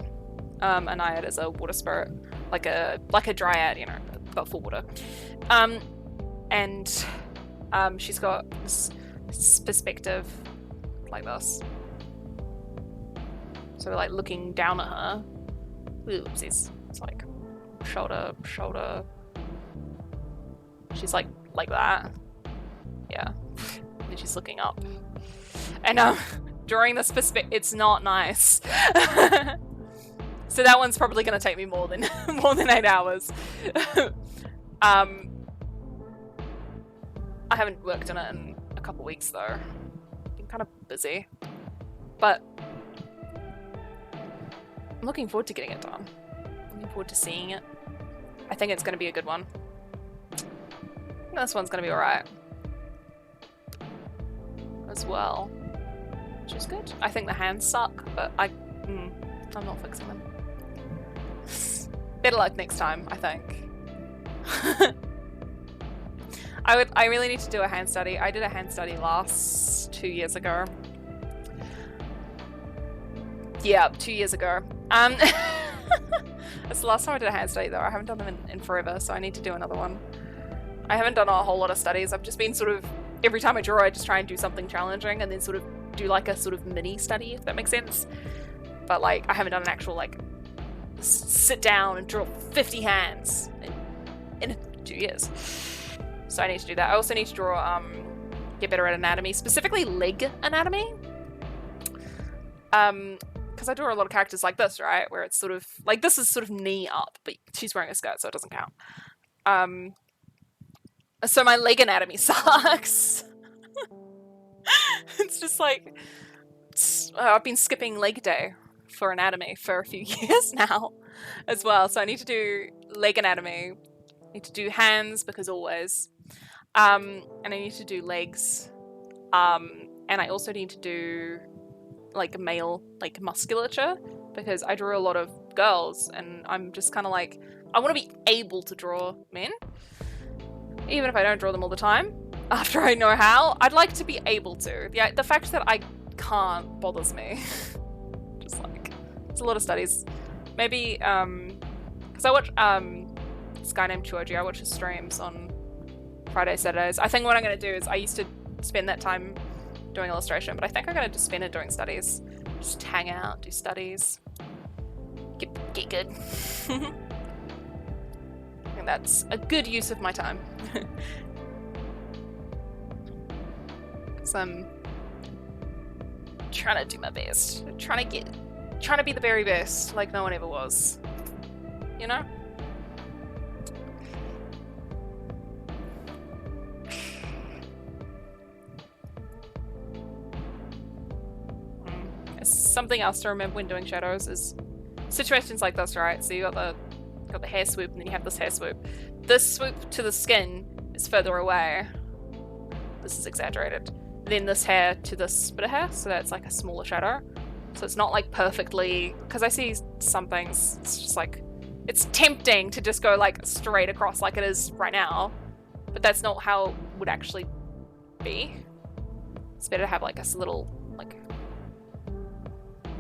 A Naiad is a water spirit, like a Dryad, you know, but for water. And she's got this perspective like this. So we're like looking down at her. Oopsies. It's like shoulder. She's like that. Yeah. And then she's looking up. And drawing this perspective, it's not nice. So that one's probably going to take me more than 8 hours. I haven't worked on it in a couple weeks though. Been kind of busy, but I'm looking forward to getting it done. Looking forward to seeing it. I think it's going to be a good one. This one's going to be alright as well, which is good. I think the hands suck, but I'm not fixing them. Better luck next time, I think. I really need to do a hand study. I did a hand study 2 years ago. Yeah, 2 years ago. That's the last time I did a hand study though. I haven't done them in forever, so I need to do another one. I haven't done a whole lot of studies. I've just been sort of, every time I draw, I just try and do something challenging and then sort of do like a sort of mini study, if that makes sense. But like, I haven't done an actual like, sit down and draw 50 hands in 2 years. So I need to do that. I also need to draw, get better at anatomy, specifically leg anatomy. Because I draw a lot of characters like this, right? Where it's sort of, like this is sort of knee up, but she's wearing a skirt, so it doesn't count. So my leg anatomy sucks. It's just like, I've been skipping leg day for anatomy for a few years now as well. So I need to do leg anatomy. I need to do hands because always. And I need to do legs. And I also need to do like male like musculature because I draw a lot of girls and I'm just kind of like, I want to be able to draw men. Even if I don't draw them all the time, after I know how, I'd like to be able to. Yeah, the fact that I can't bothers me. Just like, it's a lot of studies. Maybe, because I watch this guy named Chuoji. I watch his streams on Friday, Saturdays. I think what I'm going to do is I used to spend that time doing illustration, but I think I'm gonna just spend it doing studies. Just hang out, do studies, get good. I think that's a good use of my time. Because I'm trying to do my best, trying to be the very best, like no one ever was. You know? Something else to remember when doing shadows is situations like this, right? So you got the hair swoop, and then you have this hair swoop. This swoop to the skin is further away. This is exaggerated. Then this hair to this bit of hair, so that's like a smaller shadow. So it's not like perfectly, because I see some things, it's just like, it's tempting to just go like straight across like it is right now, but that's not how it would actually be. It's better to have like a little, like,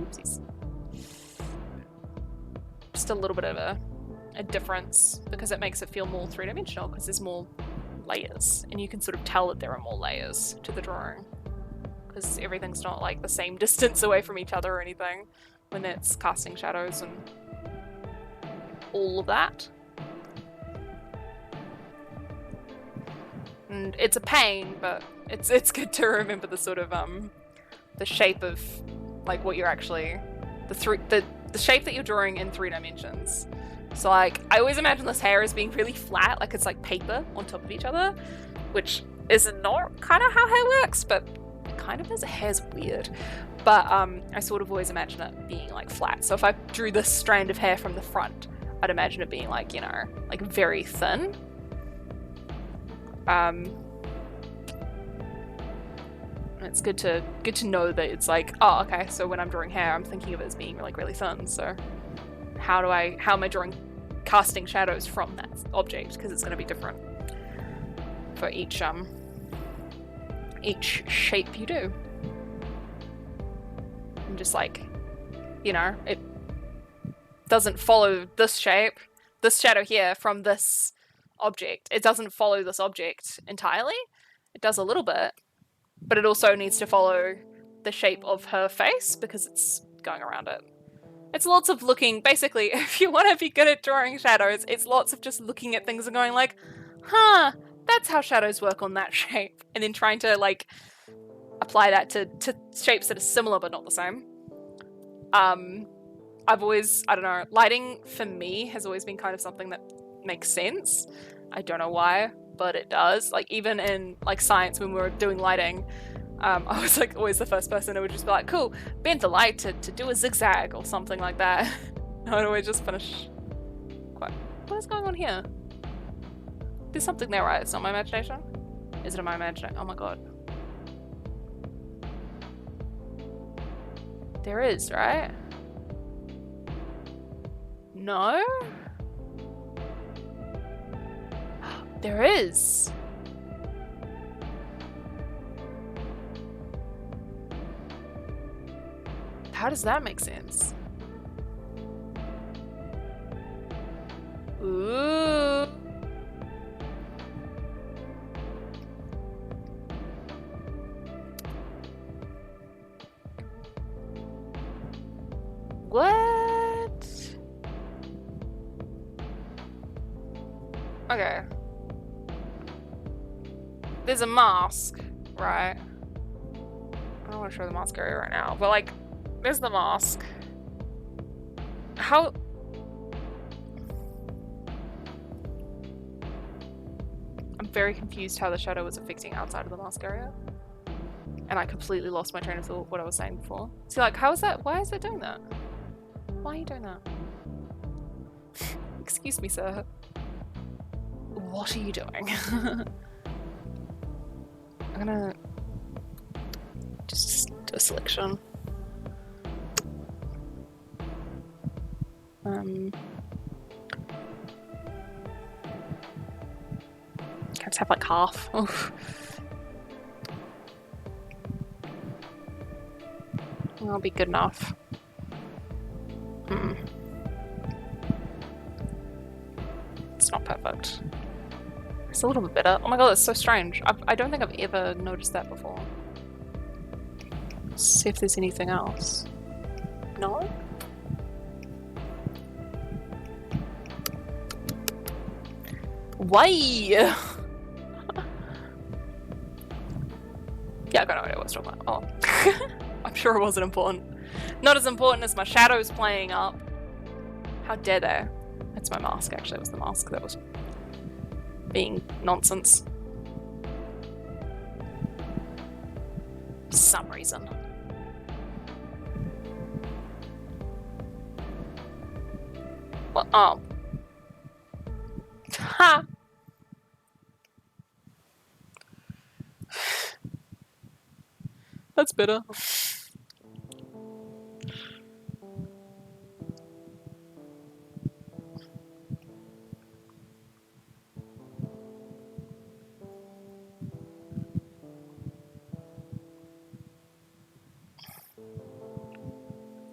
oopsies. Just a little bit of a difference, because it makes it feel more three-dimensional, because there's more layers, and you can sort of tell that there are more layers to the drawing, because everything's not like the same distance away from each other or anything when it's casting shadows and all of that. And it's a pain, but it's good to remember the sort of the shape of like what you're actually the shape that you're drawing in 3 dimensions. So like I always imagine this hair as being really flat, like it's like paper on top of each other, which is not kind of how hair works, but it kind of is. Hair's weird, but I sort of always imagine it being like flat. So if I drew this strand of hair from the front, I'd imagine it being like, you know, like very thin. It's good to know that it's like, oh, okay, so when I'm drawing hair, I'm thinking of it as being like really thin. So how am I drawing, casting shadows from that object? Because it's going to be different for each shape you do. And just like, you know, it doesn't follow this shape, this shadow here from this object. It doesn't follow this object entirely. It does a little bit, but it also needs to follow the shape of her face because it's going around it. It's lots of looking, basically, if you want to be good at drawing shadows, it's lots of just looking at things and going like, huh, that's how shadows work on that shape. And then trying to like apply that to shapes that are similar but not the same. I've always, I don't know, lighting for me has always been kind of something that makes sense. I don't know why, but it does. Like even in like science when we were doing lighting, I was like always the first person who would just be like, cool, bend the light to do a zigzag or something like that. I would always just finish quite, what is going on here? There's something there, right? It's not my imagination? Is it in my imagination? Oh my god. There is, right? No? There is. How does that make sense? Ooh. What? Okay. There's a mask, right? I don't want to show the mask area right now, but like, there's the mask. How? I'm very confused how the shadow was affecting outside of the mask area. And I completely lost my train of thought what I was saying before. So like, how is that? Why is it doing that? Why are you doing that? Excuse me, sir. What are you doing? I'm gonna just do a selection. Can I just have like half? Oof. That'll be good enough. It's not perfect. It's a little bit better. Oh my god, that's so strange. I don't think I've ever noticed that before. See if there's anything else. No? Why? Yeah, I got no idea what I was talking about. Oh. I'm sure it wasn't important. Not as important as my shadows playing up. How dare they? That's my mask, actually. It was the mask that was being nonsense. For some reason. What? Oh. Ha! That's better.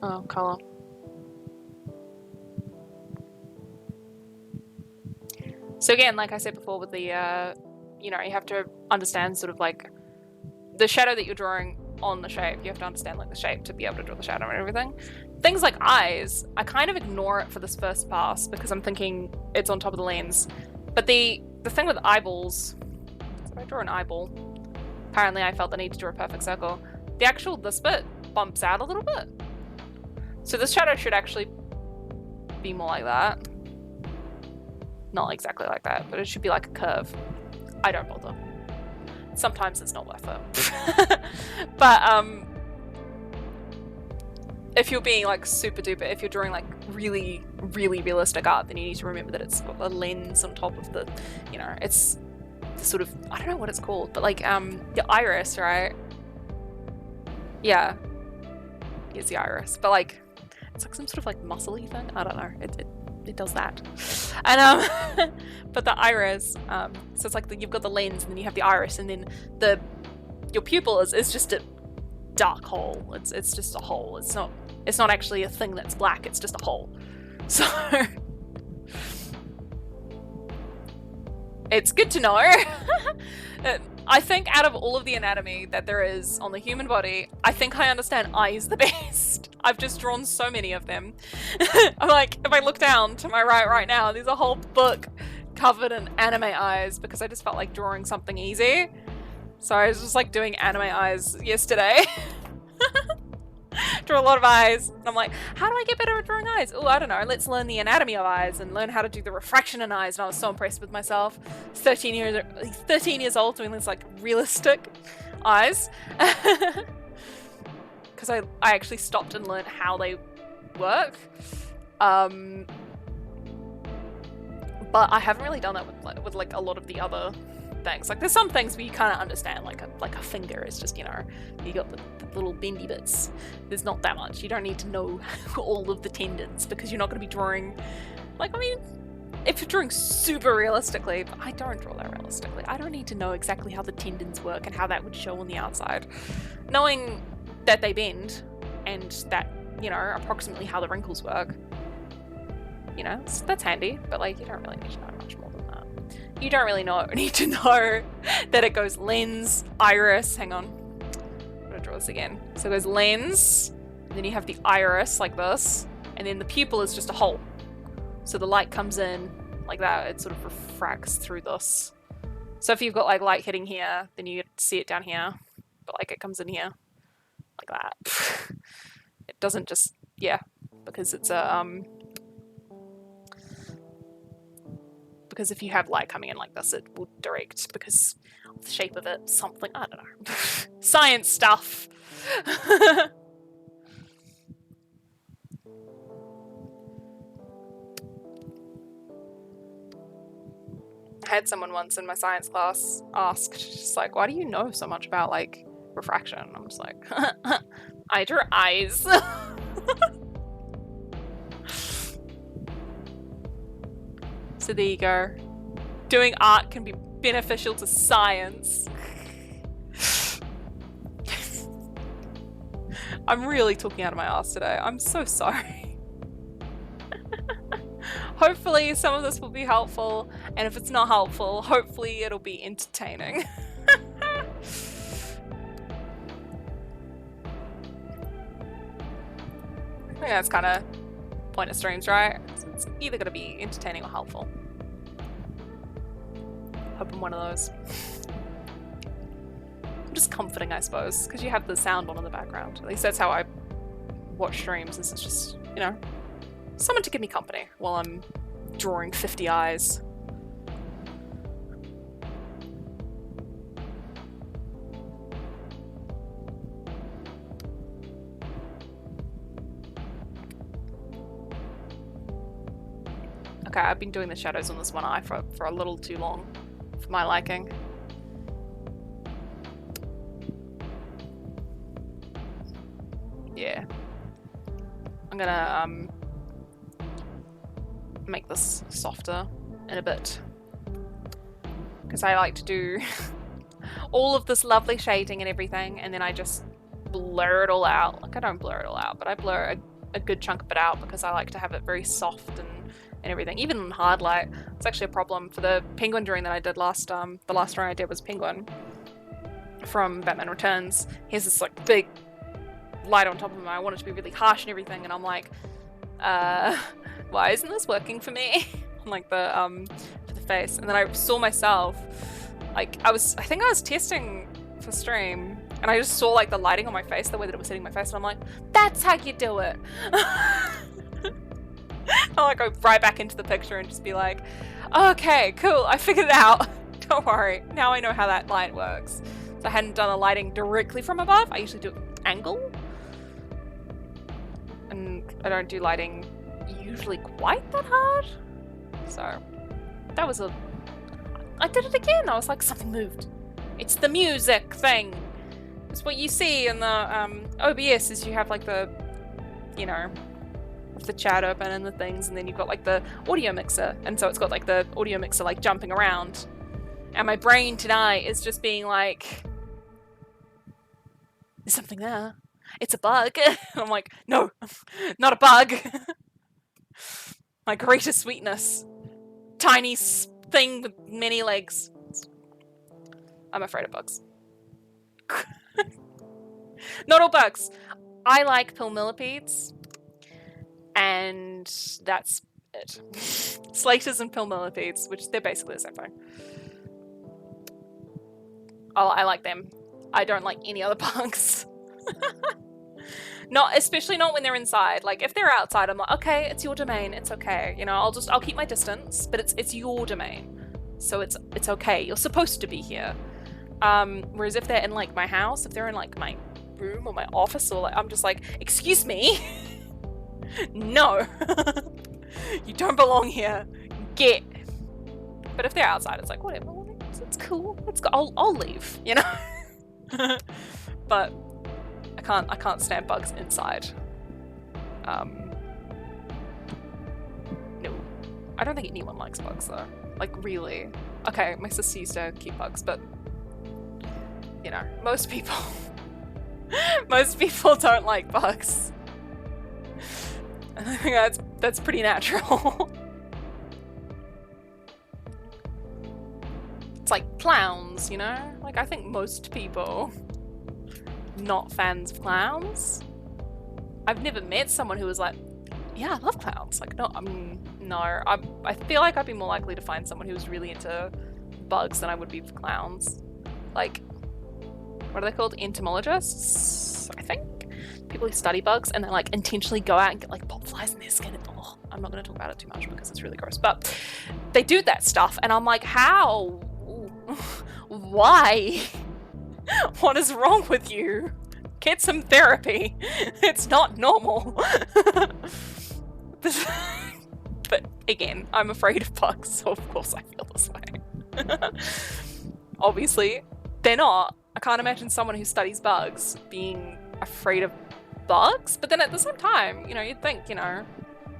Oh, colour. So again, like I said before with the, you know, you have to understand sort of like the shadow that you're drawing on the shape. You have to understand like the shape to be able to draw the shadow and everything. Things like eyes, I kind of ignore it for this first pass because I'm thinking it's on top of the lens. But the thing with eyeballs, so if I draw an eyeball, apparently I felt the need to draw a perfect circle. This bit bumps out a little bit. So this shadow should actually be more like that. Not exactly like that, but it should be like a curve. I don't bother. Sometimes it's not worth it. But if you're being like super duper, if you're drawing like really, really realistic art, then you need to remember that it's got a lens on top of the, you know, it's the sort of, I don't know what it's called, but like the iris, right? Yeah. It's the iris. But like, it's like some sort of like muscly thing. I don't know. It does that. And but the iris, so it's like you've got the lens and then you have the iris and then your pupil is just a dark hole. It's just a hole. It's not actually a thing that's black, it's just a hole. So it's good to know. I think out of all of the anatomy that there is on the human body, I think I understand eyes the best. I've just drawn so many of them. I'm like, if I look down to my right now, there's a whole book covered in anime eyes because I just felt like drawing something easy. So I was just like doing anime eyes yesterday. Draw a lot of eyes. And I'm like, how do I get better at drawing eyes? Oh, I don't know. Let's learn the anatomy of eyes and learn how to do the refraction in eyes. And I was so impressed with myself. 13 years old doing this like realistic eyes. Because I actually stopped and learned how they work. But I haven't really done that with like a lot of the other things. Like there's some things where you kind of understand, like a finger is just, you know, you got the little bendy bits. There's not that much. You don't need to know all of the tendons because you're not going to be drawing, like, I mean, if you're drawing super realistically, but I don't draw that realistically. I don't need to know exactly how the tendons work and how that would show on the outside. Knowing that they bend and that, you know, approximately how the wrinkles work, you know, that's handy, but like you don't really need to know much more than that. You don't really need to know that it goes lens, iris, hang on, I'm gonna draw this again. So it goes lens, then you have the iris like this, and then the pupil is just a hole. So the light comes in like that, it sort of refracts through this. So if you've got like light hitting here, then you see it down here, but like it comes in here like that. It doesn't just, yeah, because it's a, because if you have light coming in like this, it will direct because of the shape of it, something, I don't know. Science stuff. I had someone once in my science class ask, just like, why do you know so much about like refraction? I'm just like, I drew eyes. So there you go. Doing art can be beneficial to science. I'm really talking out of my ass today. I'm so sorry. Hopefully some of this will be helpful, and if it's not helpful, hopefully it'll be entertaining. think that's kind of point of streams, right? So it's either going to be entertaining or helpful. Hoping one of those. Just comforting, I suppose, because you have the sound on in the background. At least that's how I watch streams. Is it's just, you know, someone to give me company while I'm drawing 50 eyes. Okay, I've been doing the shadows on this one eye for a little too long for my liking. Yeah. I'm gonna make this softer in a bit. Because I like to do all of this lovely shading and everything, and then I just blur it all out. Like, I don't blur it all out, but I blur a good chunk of it out because I like to have it very soft and everything. Even in hard light, it's actually a problem. For the penguin drawing that I did last, the last drawing I did was Penguin from Batman Returns. He has this like big light on top of him. I want it to be really harsh and everything, and I'm like, why isn't this working for me? On like the for the face. And then I saw myself, like I think I was testing for stream, and I just saw like the lighting on my face, the way that it was hitting my face, and I'm like, that's how you do it. I'll like go right back into the picture and just be like, okay, cool, I figured it out. Don't worry, now I know how that light works. So I hadn't done the lighting directly from above. I usually do angle, and I don't do lighting usually quite that hard. So that was I did it again. I was like, something moved. It's the music thing. It's what you see in the OBS is you have like the, you know, the chat open and the things, and then you've got like the audio mixer, and so it's got like the audio mixer like jumping around, and my brain tonight is just being like, there's something there, it's a bug. I'm like, no, not a bug. My greatest weakness, tiny thing with many legs. I'm afraid of bugs. Not all bugs. I like pill millipedes, and that's it. Slaters and pill millipedes, which they're basically the same thing. Oh, I like them. I don't like any other bugs. Especially not when they're inside. Like if they're outside, I'm like, okay, it's your domain. It's okay. You know, I'll keep my distance, but it's your domain, so it's okay. You're supposed to be here. Whereas if they're in like my house, if they're in like my room or my office, or like, I'm just like, excuse me. No, you don't belong here. Get. But if they're outside, it's like whatever. It's cool. I'll leave. You know. But I can't stand bugs inside. No, I don't think anyone likes bugs though. Like really. Okay, my sister used to keep bugs, but you know, most people don't like bugs. I think that's pretty natural. It's like clowns, you know? Like I think most people not fans of clowns. I've never met someone who was like, yeah, I love clowns. Like no, I feel like I'd be more likely to find someone who's really into bugs than I would be for clowns. Like, what are they called? Entomologists, I think. People who study bugs and they like intentionally go out and get like pop flies in their skin. And, I'm not going to talk about it too much because it's really gross. But they do that stuff, and I'm like, how? Why? What is wrong with you? Get some therapy. It's not normal. But again, I'm afraid of bugs, so of course I feel this way. Obviously, they're not. I can't imagine someone who studies bugs being afraid of bugs, but then at the same time, you know, you'd think, you know,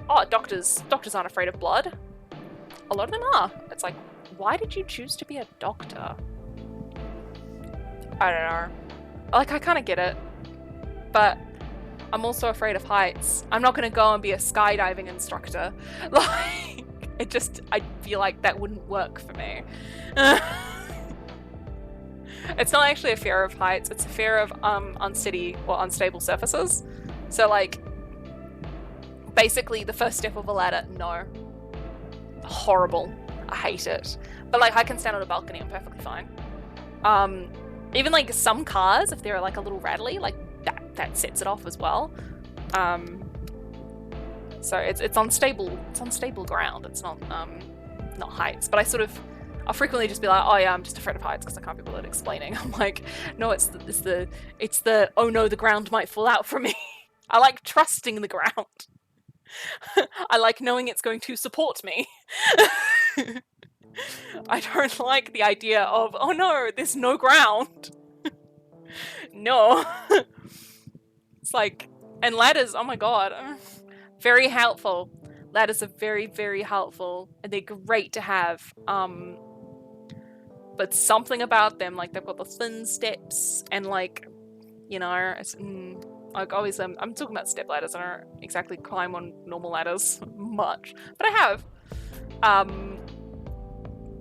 oh, doctors aren't afraid of blood. A lot of them are. It's like, why did you choose to be a doctor? I don't know. Like, I kind of get it, but I'm also afraid of heights. I'm not going to go and be a skydiving instructor. Like, I feel like that wouldn't work for me. It's not actually a fear of heights, it's a fear of unsteady or unstable surfaces. So like, basically the first step of a ladder, no. Horrible. I hate it. But like I can stand on a balcony, I'm perfectly fine. Even like some cars, if they're like a little rattly, like that sets it off as well. So it's on stable ground. It's not heights. But I'll frequently just be like, oh yeah, I'm just afraid of heights because I can't be bothered explaining. I'm like, no, it's the oh no, the ground might fall out from me. I like trusting the ground. I like knowing it's going to support me. I don't like the idea of, oh no, there's no ground. No. It's like, and ladders, oh my god, very helpful. Ladders are very, very helpful, and they're great to have. But something about them, like they've got the thin steps, and like, you know, like always, I'm talking about step ladders. I don't exactly climb on normal ladders much, but I have.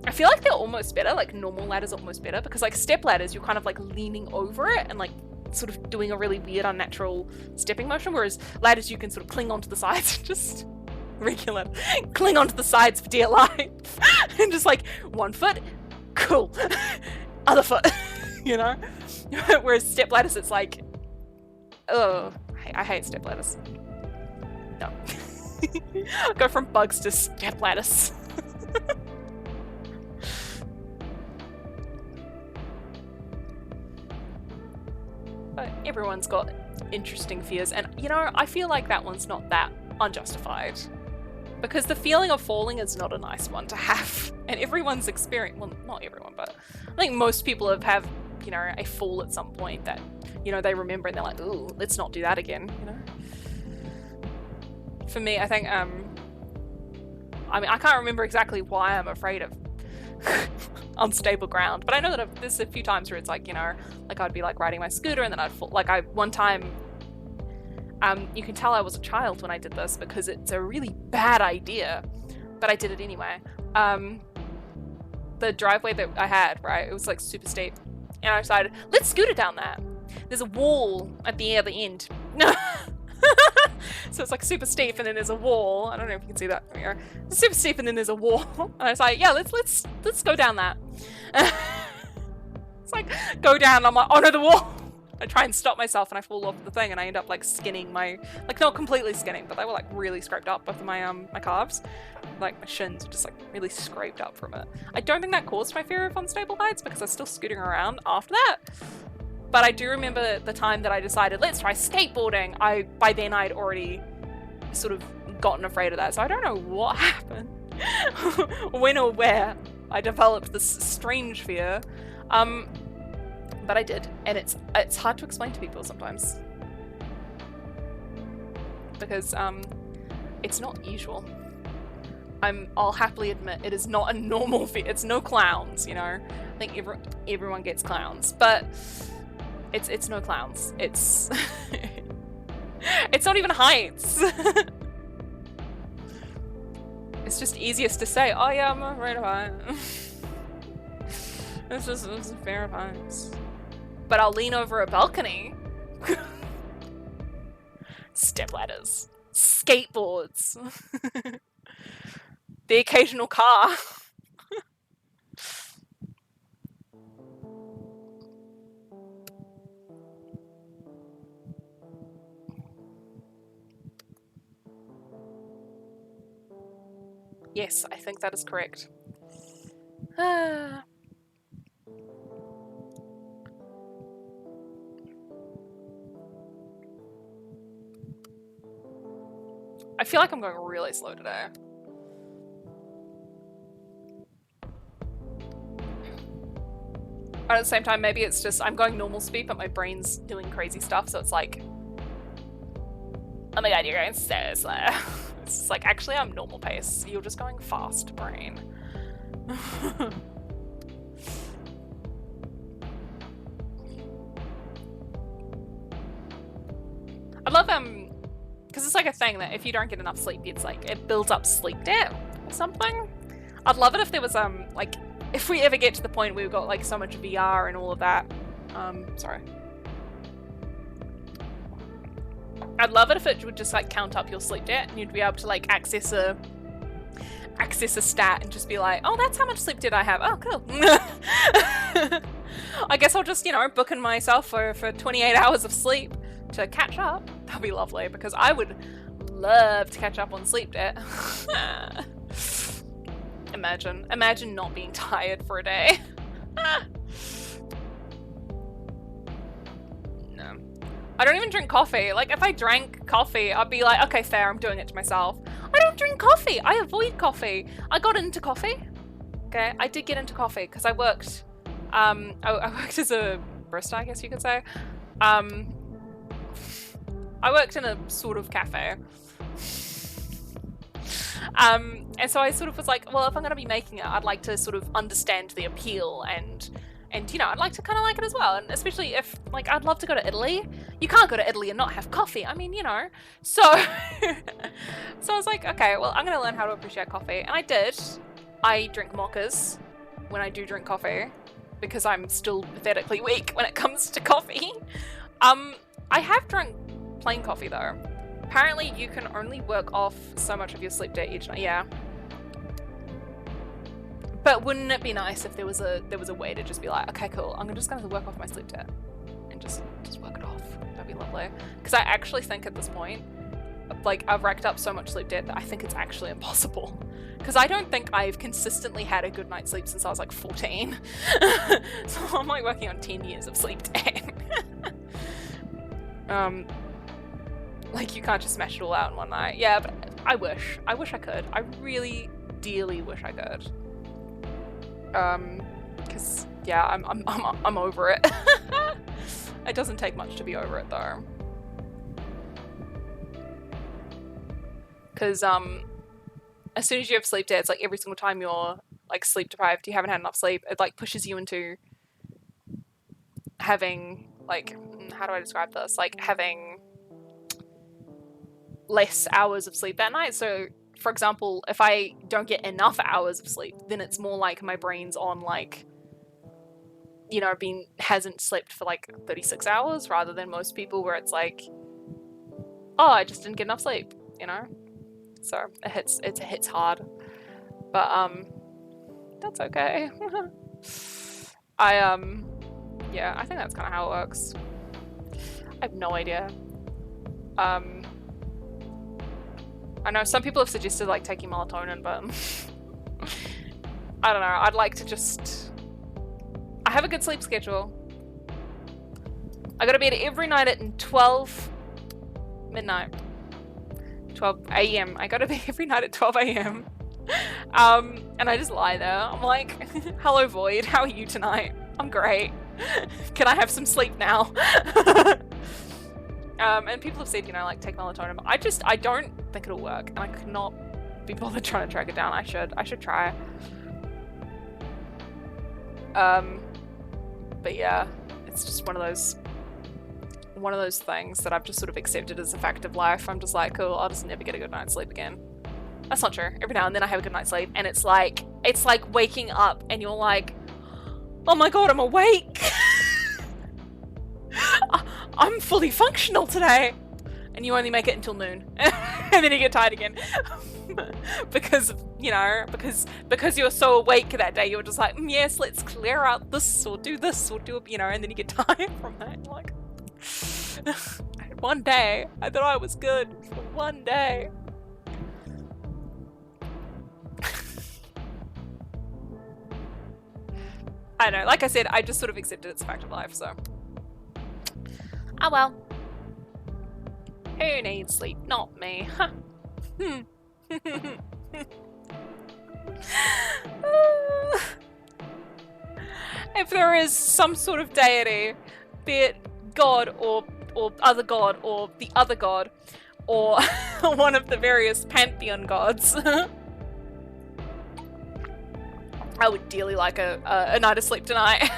I feel like they're almost better, like normal ladders are almost better, because like step ladders, you're kind of like leaning over it and like sort of doing a really weird, unnatural stepping motion, whereas ladders you can sort of cling onto the sides, just regular, cling onto the sides for dear life, and just like one foot, cool, other foot, you know? Whereas step ladders, it's like, oh, I hate step ladders. No. Go from bugs to step ladders. But everyone's got interesting fears, and you know, I feel like that one's not that unjustified. Because the feeling of falling is not a nice one to have. And everyone's experience, well, not everyone, but I think most people have, you know, a fall at some point that, you know, they remember and they're like, ooh, let's not do that again, you know? For me, I think, I mean, I can't remember exactly why I'm afraid of unstable ground, but I know that there's a few times where it's like, you know, like I'd be like riding my scooter and then I'd fall. Like one time, you can tell I was a child when I did this because it's a really bad idea, but I did it anyway. The driveway that I had, right, it was like super steep, and I decided, let's scooter down that. There's a wall at the other end. So it's like super steep, and then there's a wall. I don't know if you can see that. It's super steep, and then there's a wall. And I was like, yeah, let's go down that. It's like go down. And I'm like, oh no, the wall. I try and stop myself, and I fall off the thing, and I end up like skinning my, like not completely skinning, but they were like really scraped up both of my my calves. Like my shins were just like really scraped up from it. I don't think that caused my fear of unstable heights because I was still scooting around after that. But I do remember the time that I decided, let's try skateboarding. By then I'd already sort of gotten afraid of that. So I don't know what happened, when or where I developed this strange fear. But I did, and it's hard to explain to people sometimes. Because it's not usual. I'll happily admit it is not a normal fear. It's no clowns, you know. I think everyone gets clowns, but it's no clowns. It's it's not even heights. It's just easiest to say, oh yeah, I'm afraid of heights. It's a fear of heights. But I'll lean over a balcony. Step ladders, skateboards, the occasional car. Yes, I think that is correct. I feel like I'm going really slow today. But at the same time, maybe it's just I'm going normal speed, but my brain's doing crazy stuff, so it's like, oh my god, you're going so slow. It's just like, actually, I'm normal pace. You're just going fast, brain. I love because it's like a thing that if you don't get enough sleep, it's like it builds up sleep debt or something. I'd love it if there was like if we ever get to the point where we've got like so much VR and all of that. Sorry. I'd love it if it would just like count up your sleep debt and you'd be able to like access a stat and just be like, oh, that's how much sleep did I have. Oh, cool. I guess I'll just, you know, book in myself for 28 hours of sleep to catch up. That'd be lovely because I would love to catch up on sleep debt. Imagine not being tired for a day. No. I don't even drink coffee. Like, if I drank coffee, I'd be like, okay, fair, I'm doing it to myself. I don't drink coffee. I avoid coffee. I got into coffee. Okay, I did get into coffee because I worked. I worked as a barista, I guess you could say. I worked in a sort of cafe. And so I sort of was like, well, if I'm going to be making it, I'd like to sort of understand the appeal and you know, I'd like to kind of like it as well. And especially if, like, I'd love to go to Italy. You can't go to Italy and not have coffee. I mean, you know. So, so I was like, okay, well, I'm going to learn how to appreciate coffee. And I did. I drink mochas when I do drink coffee because I'm still pathetically weak when it comes to coffee. I have drunk plain coffee, though. Apparently, you can only work off so much of your sleep debt each night. Yeah. But wouldn't it be nice if there was a way to just be like, okay, cool, I'm just going to work off my sleep debt and just work it off. That'd be lovely. Because I actually think at this point, like, I've racked up so much sleep debt that I think it's actually impossible. Because I don't think I've consistently had a good night's sleep since I was like 14. So I'm like working on 10 years of sleep debt. Like, you can't just smash it all out in one night. Yeah, but I wish I could. I really dearly wish I could. Because yeah, I'm over it. It doesn't take much to be over it though. Because as soon as you have sleep debt, it's like every single time you're like sleep deprived, you haven't had enough sleep, it like pushes you into having, like, how do I describe this? Like having less hours of sleep that night. So for example, if I don't get enough hours of sleep, then it's more like my brain's on, like, you know, hasn't slept for like 36 hours rather than most people where it's like, oh, I just didn't get enough sleep, you know? So it hits hard. But that's okay. Yeah, I think that's kind of how it works. I have no idea. I know some people have suggested like taking melatonin, but I don't know. I'd like to just... I have a good sleep schedule. I go to bed every night at 12 midnight. 12 a.m. I go to bed every night at 12 a.m. And I just lie there. I'm like, hello Void, how are you tonight? I'm great. Can I have some sleep now? And people have said, you know, like, take melatonin, but I don't think it'll work, and I could not be bothered trying to track it down. I should try. But yeah, it's just one of those things that I've just sort of accepted as a fact of life. I'm just like, cool, I'll just never get a good night's sleep again. That's not true. Every now and then I have a good night's sleep, and it's like waking up and you're like, oh my god, I'm awake. I'm fully functional today. And you only make it until noon. And then you get tired again. Because, you know, because you're so awake that day, you're just like, yes, let's clear out this or do this or do, you know, and then you get tired from that. You're like, one day, I thought I was good for one day. I don't know, like I said, I just sort of accepted it's a fact of life, so. Oh well. Who needs sleep? Not me. Huh. If there is some sort of deity, be it God or other god or the other god or one of the various pantheon gods, I would dearly like a night of sleep tonight.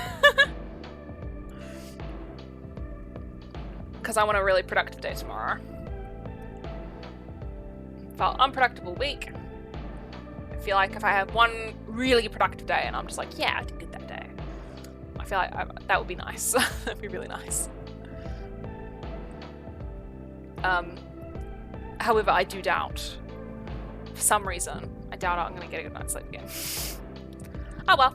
Because I want a really productive day tomorrow. Felt unproductive all week. I feel like if I have one really productive day and I'm just like, yeah, I did good that day, I feel like that would be nice. That'd be really nice. However, I do doubt, for some reason, I doubt I'm going to get a good night's sleep again. Oh well.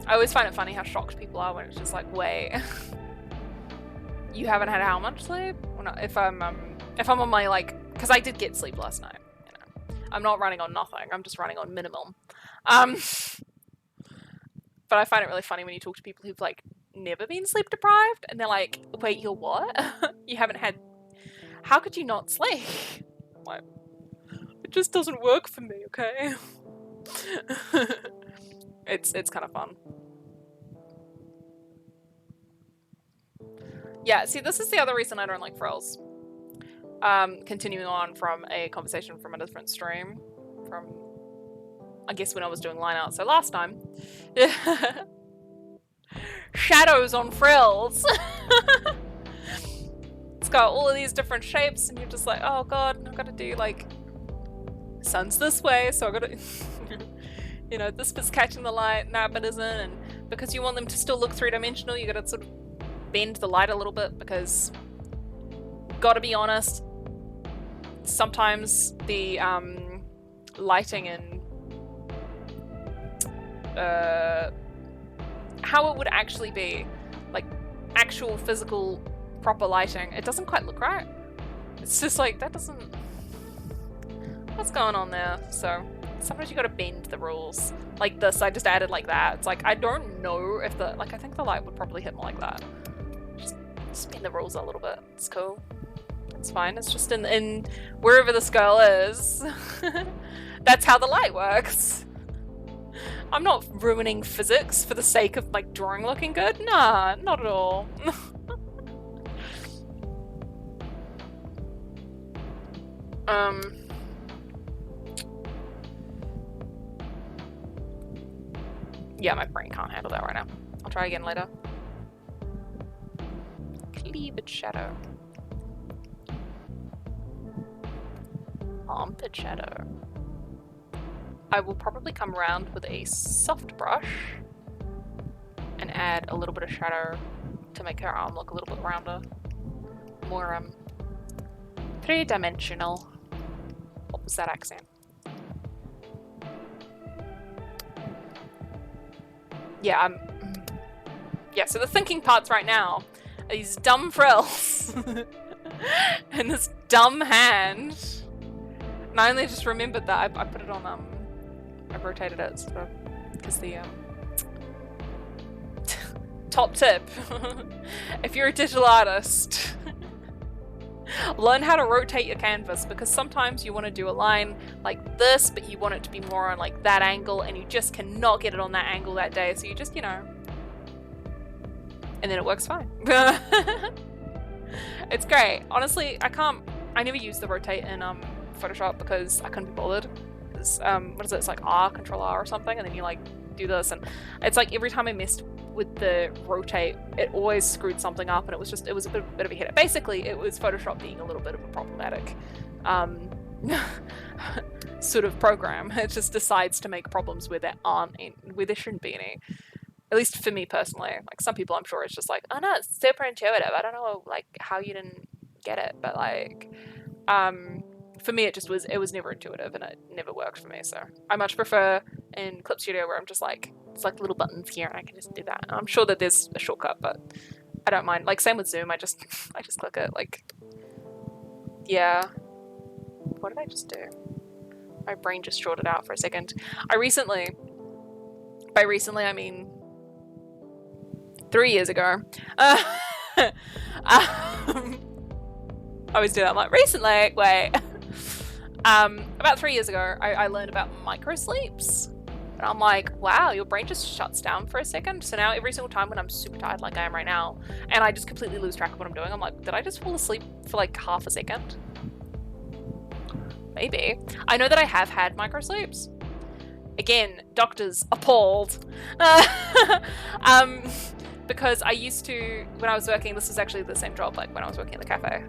I always find it funny how shocked people are when it's just like, wait, you haven't had how much sleep? Well, no, if I'm on my, like, because I did get sleep last night, you know. I'm not running on nothing, I'm just running on minimum. But I find it really funny when you talk to people who've, like, never been sleep deprived, and they're like, wait, you're what? You haven't had, how could you not sleep? I'm like, it just doesn't work for me, okay? It's kind of fun. Yeah, see, this is the other reason I don't like frills. Continuing on from a conversation from a different stream, from, I guess, when I was doing line out, so last time. Shadows on frills! It's got all of these different shapes, and you're just like, oh god, I've got to do, like, sun's this way, so I've got to, you know, this bit's catching the light, that bit isn't, and because you want them to still look three-dimensional, you gotta sort of bend the light a little bit, because, gotta be honest, sometimes the lighting and how it would actually be, like, actual physical proper lighting, it doesn't quite look right. It's just like, that doesn't, what's going on there? So sometimes you gotta bend the rules. Like this, I just added like that. It's like, I don't know if the, like, I think the light would probably hit more like that. Just bend the rules a little bit. It's cool. It's fine. It's just in wherever this girl is. That's how the light works. I'm not ruining physics for the sake of, like, drawing looking good. Nah, not at all. Yeah, my brain can't handle that right now. I'll try again later. Cleavage shadow. Armpit shadow. I will probably come around with a soft brush and add a little bit of shadow to make her arm look a little bit rounder. More, three-dimensional. What was that accent? Yeah, yeah, so the thinking parts right now are these dumb frills and this dumb hand. And I only just remembered that I put it on, I rotated it, so, because the, top tip, if you're a digital artist, learn how to rotate your canvas, because sometimes you want to do a line like this, but you want it to be more on, like, that angle, and you just cannot get it on that angle that day, so you just, you know, and then it works fine. It's great. Honestly, I never use the rotate in Photoshop because I couldn't be bothered. It's, what is it? It's like R, Control R or something, and then you, like, do this, and it's like every time I messed with the rotate, it always screwed something up, and it was a bit of a headache. Basically, it was Photoshop being a little bit of a problematic sort of program. It just decides to make problems where there shouldn't be any. At least for me personally. Like, some people, I'm sure, it's just like, oh no, it's super intuitive. I don't know, like, how you didn't get it, but, like, for me, it was never intuitive, and it never worked for me. So I much prefer in Clip Studio where I'm just like, it's like little buttons here, and I can just do that. And I'm sure that there's a shortcut, but I don't mind. Like, same with Zoom, I just click it. Like, yeah. What did I just do? My brain just shorted out for a second. By recently I mean 3 years ago. I always do that. I'm like, recently, wait. About 3 years ago, I learned about micro sleeps. And I'm like, wow, your brain just shuts down for a second. So now every single time when I'm super tired like I am right now, and I just completely lose track of what I'm doing, I'm like, did I just fall asleep for like half a second? Maybe. I know that I have had micro sleeps. Again, doctors appalled. Because I used to, when I was working, this was actually the same job, like when I was working at the cafe.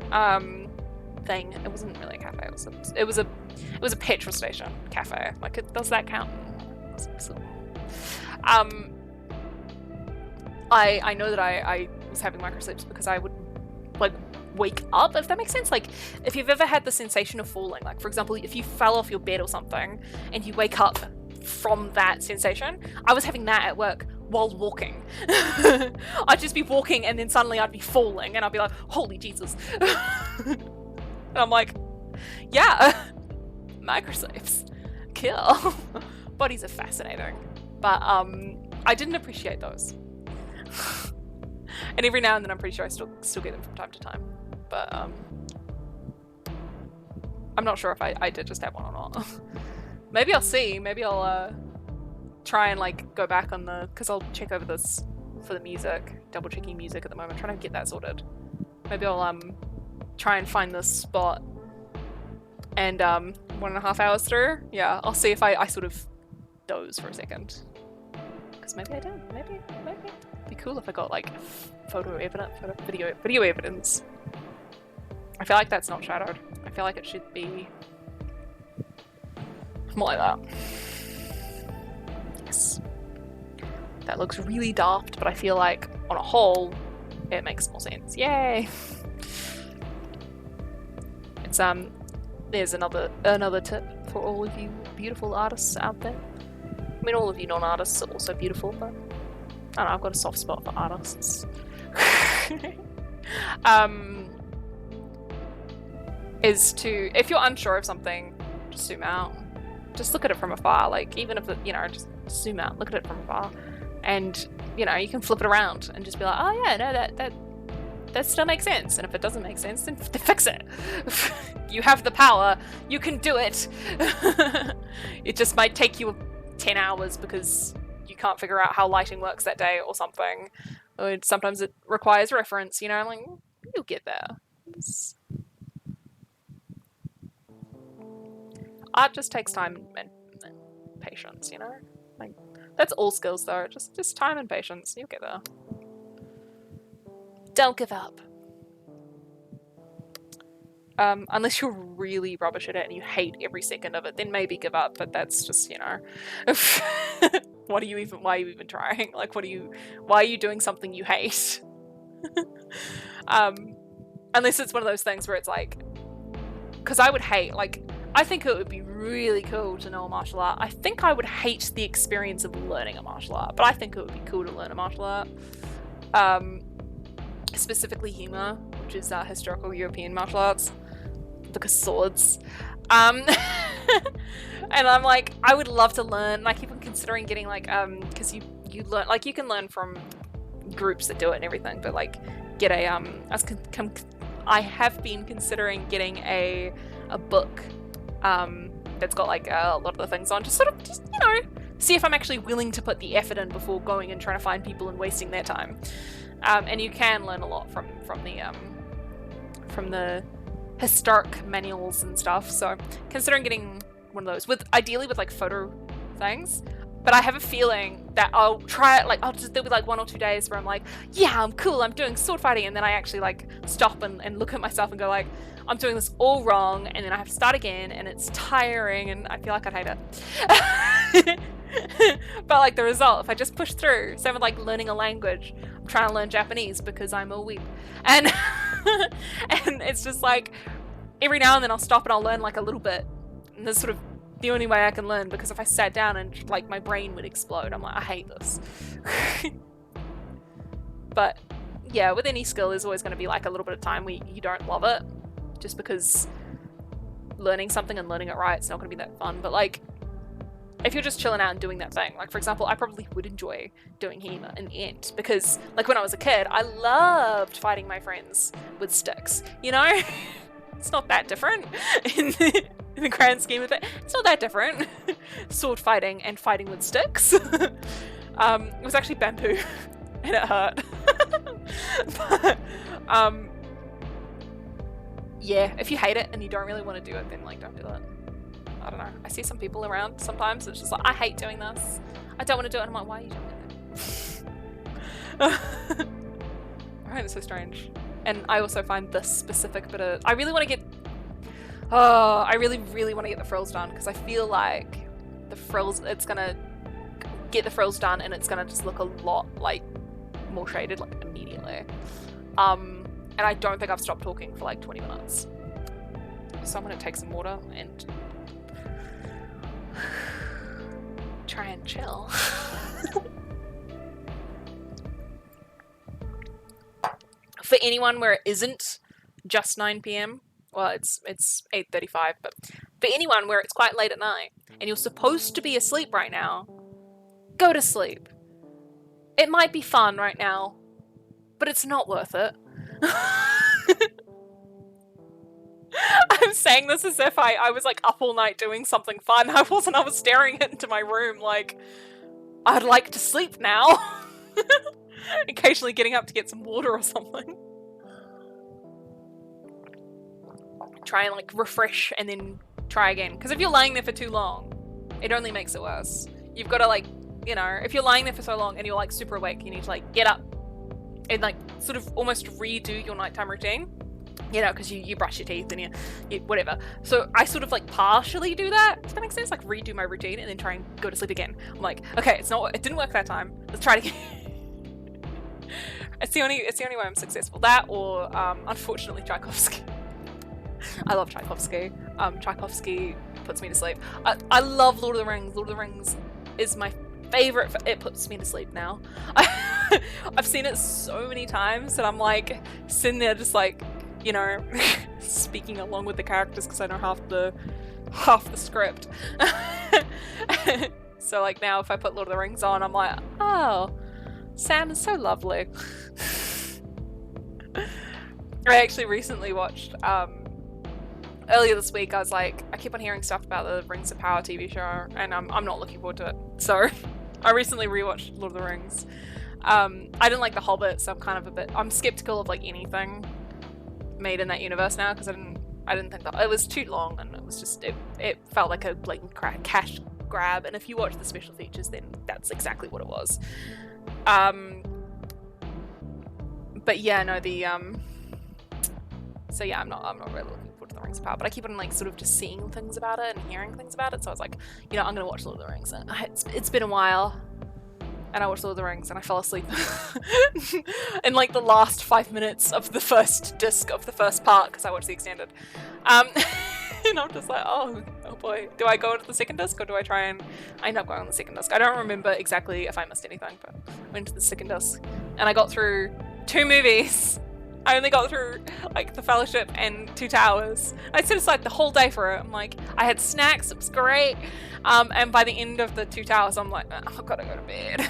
Thing. It wasn't really a cafe. It was a petrol station cafe. Like, does that count? I know that I was having micro sleeps because I would wake up, if that makes sense. Like, if you've ever had the sensation of falling, like for example, if you fell off your bed or something and you wake up from that sensation, I was having that at work while walking. I'd just be walking and then suddenly I'd be falling and I'd be like, holy Jesus. And I'm like, yeah, microsleeps kill. Bodies are fascinating, but I didn't appreciate those. And every now and then I'm pretty sure I still get them from time to time, but I'm not sure if I did just have one or not. Maybe I'll see. Maybe I'll try and like go back on because I'll check over this for the music, double checking music at the moment, trying to get that sorted. Maybe I'll try and find this spot and 1.5 hours through, yeah, I'll see if I sort of doze for a second, because maybe I did. Maybe it'd be cool if I got like video evidence. I feel like that's not shadowed. I feel like it should be more like that. Yes. That looks really daft, but I feel like on a whole, it makes more sense. Yay! It's there's another tip for all of you beautiful artists out there. I mean, all of you non-artists are also beautiful, but I don't know, I've got a soft spot for artists. Is to, if you're unsure of something, just zoom out. Just look at it from afar. Like, even if it, just zoom out, look at it from afar. And, you can flip it around and just be like, oh yeah, no, that still makes sense. And if it doesn't make sense, then fix it. You have the power. You can do it. It just might take you 10 hours because you can't figure out how lighting works that day or something. Or sometimes it requires reference, like, you'll get there. Art just takes time and patience, Like, that's all skills though. Just time and patience. You'll get there. Don't give up. Unless you're really rubbish at it and you hate every second of it, then maybe give up, but that's just, why are you even trying? Like, why are you doing something you hate? Unless it's one of those things where it's like, because I would hate, like, I think it would be really cool to know a martial art. I think I would hate the experience of learning a martial art, but I think it would be cool to learn a martial art. Specifically HEMA, which is historical European martial arts, because swords. And I'm like, I would love to learn. I keep on considering getting like, because you learn, like, you can learn from groups that do it and everything, but like get a I have been considering getting a book that's got like a lot of the things on, just see if I'm actually willing to put the effort in before going and trying to find people and wasting their time. And you can learn a lot from the historic manuals and stuff. So considering getting one of those, ideally with like photo things. But I have a feeling that I'll try it, like, there'll be like 1 or 2 days where I'm like, yeah, I'm cool, I'm doing sword fighting, and then I actually like stop and look at myself and go like, I'm doing this all wrong, and then I have to start again, and it's tiring, and I feel like I'd hate it. But like the result, if I just push through, same with like learning a language. I'm trying to learn Japanese because I'm a weeb. And and it's just like, every now and then I'll stop and I'll learn like a little bit. And there's sort of the only way I can learn, because if I sat down and like my brain would explode. I'm like, I hate this. But yeah, with any skill there's always going to be like a little bit of time where you don't love it, just because learning something and learning it right, it's not going to be that fun. But like, if you're just chilling out and doing that thing, like for example, I probably would enjoy doing HEMA in the end, because like when I was a kid, I loved fighting my friends with sticks, It's not that different in the grand scheme of it. It's not that different. Sword fighting and fighting with sticks. It was actually bamboo and it hurt. But, yeah, if you hate it and you don't really want to do it, then like don't do it. I don't know. I see some people around sometimes, it's just like, I hate doing this. I don't want to do it. And I'm like, why are you doing it? I find it so strange. And I also find this specific bit of, I really want to get, I really, really want to get the frills done, because I feel like the frills, it's going to get the frills done and it's going to just look a lot like more shaded like immediately. And I don't think I've stopped talking for like 20 minutes. So I'm gonna take some water and try and chill. For anyone where it isn't just 9 p.m, well, it's 8:35, but for anyone where it's quite late at night and you're supposed to be asleep right now, go to sleep. It might be fun right now, but it's not worth it. I'm saying this as if I was like up all night doing something fun. I wasn't. I was staring into my room like, I'd like to sleep now. Occasionally getting up to get some water or something. Try and like refresh and then try again. Because if you're lying there for too long, it only makes it worse. You've got to like, you know, if you're lying there for so long and you're like super awake, you need to like get up and like sort of almost redo your nighttime routine. You know, because you brush your teeth and you whatever. So I sort of like partially do that. Does that make sense? Like redo my routine and then try and go to sleep again. I'm like, okay, it didn't work that time. Let's try it again. It's the only way I'm successful. That or unfortunately Tchaikovsky. I love Tchaikovsky. Tchaikovsky puts me to sleep. I love Lord of the Rings. Lord of the Rings is my favorite. It puts me to sleep now. I've seen it so many times that I'm like sitting there just like, you know, speaking along with the characters because I know half the script. So like now if I put Lord of the Rings on, I'm like, oh, Sam is so lovely. I actually recently watched earlier this week. I was like, I keep on hearing stuff about the Rings of Power TV show and I'm not looking forward to it. So I recently rewatched Lord of the Rings. I didn't like The Hobbit, so I'm skeptical of like anything made in that universe now because I didn't think that it was too long and it was just it felt like a blatant cash grab. And if you watch the special features, then that's exactly what it was. But yeah, no, so yeah, I'm not really looking forward to the Rings of Power, but I keep on like sort of just seeing things about it and hearing things about it. So I was like, you know, I'm gonna watch Lord of the Rings. And it's been a while. And I watched Lord of the Rings and I fell asleep in like the last 5 minutes of the first disc of the first part because I watched the extended. And I'm just like, oh boy, do I go into the second disc or do I try and I end up going on the second disc? I don't remember exactly if I missed anything, but I went to the second disc and I got through 2 movies. I only got through like The Fellowship and Two Towers. I set aside the whole day for it. I'm like, I had snacks, it was great. And by the end of the Two Towers, I'm like, oh, I've got to go to bed.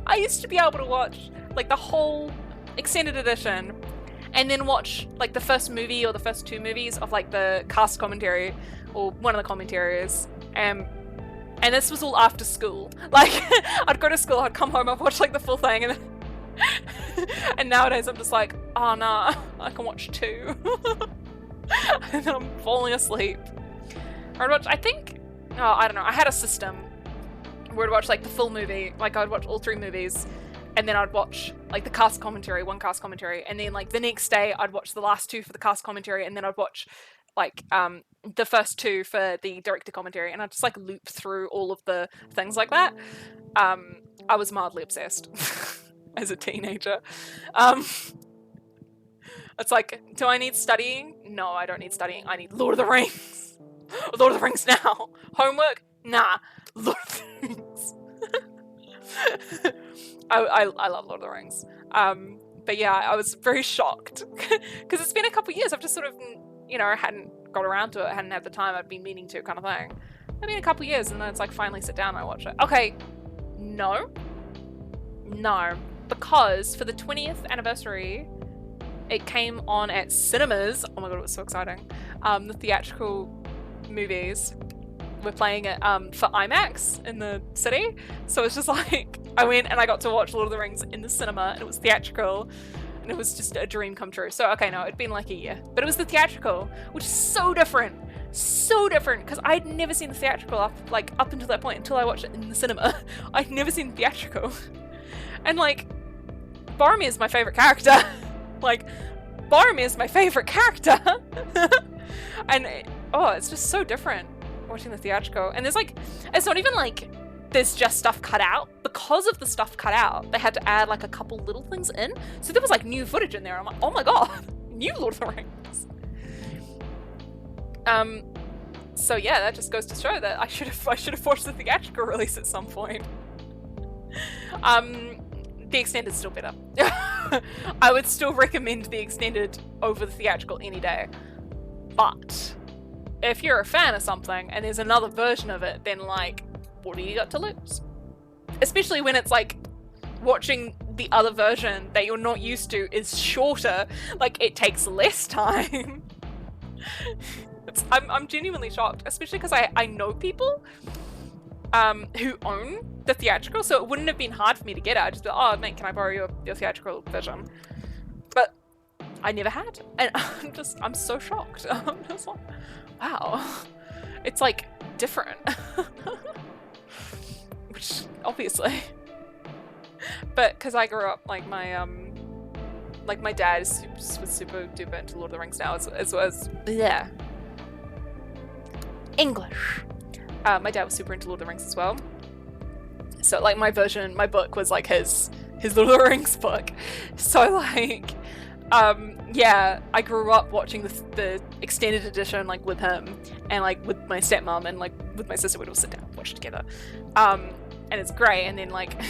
I used to be able to watch like the whole extended edition and then watch like the first movie or the first 2 movies of like the cast commentary or one of the commentaries. And this was all after school. Like I'd go to school, I'd come home, I'd watch like the full thing and then and nowadays I'm just like, oh no, I can watch 2. And then I'm falling asleep. I'd watch, I don't know, I had a system where I'd watch like the full movie, like I'd watch all 3 movies, and then I'd watch like the cast commentary, one cast commentary, and then like the next day I'd watch the last 2 for the cast commentary, and then I'd watch like the first 2 for the director commentary, and I'd just like loop through all of the things like that. I was mildly obsessed. As a teenager. It's like, do I need studying? No, I don't need studying. I need Lord of the Rings. Lord of the Rings now. Homework? Nah. Lord of the Rings. I love Lord of the Rings. But yeah, I was very shocked. Because it's been a couple years. I've just sort of, you know, hadn't got around to it. Hadn't had the time I'd been meaning to kind of thing. It's been a couple years and then it's like finally sit down and I watch it. Okay. No. Because for the 20th anniversary, it came on at cinemas. Oh my god, it was so exciting. The theatrical movies were playing it for IMAX in the city. So it's just like, I went and I got to watch Lord of the Rings in the cinema and it was theatrical. And it was just a dream come true. So, okay, no, it'd been like a year. But it was the theatrical, which is so different. So different, because I'd never seen the theatrical up until that point, until I watched it in the cinema. I'd never seen the theatrical. And like, Boromir is my favorite character. Like, Boromir is my favorite character. And it's just so different watching the theatrical. And there's like, it's not even like there's just stuff cut out. Because of the stuff cut out, they had to add like a couple little things in. So there was like new footage in there. I'm like, oh my god, new Lord of the Rings. So yeah, that just goes to show that I should have watched the theatrical release at some point. The extended's still better. I would still recommend the extended over the theatrical any day. But if you're a fan of something and there's another version of it, then like, what do you got to lose? Especially when it's like watching the other version that you're not used to is shorter, like it takes less time. I'm genuinely shocked, especially because I know people who own the theatrical, so it wouldn't have been hard for me to get it. I'd just be like, oh mate, can I borrow your theatrical version? But I never had, and I'm so shocked. I'm just like, wow, it's like different. Which obviously, but because I grew up like my dad was super duper into Lord of the Rings now, as well as yeah. English. My dad was super into Lord of the Rings as well. So like my book was like his Lord of the Rings book. So like, yeah, I grew up watching the extended edition like with him and like with my stepmom and like with my sister. We'd all sit down and watch it together. And it's great. And then like,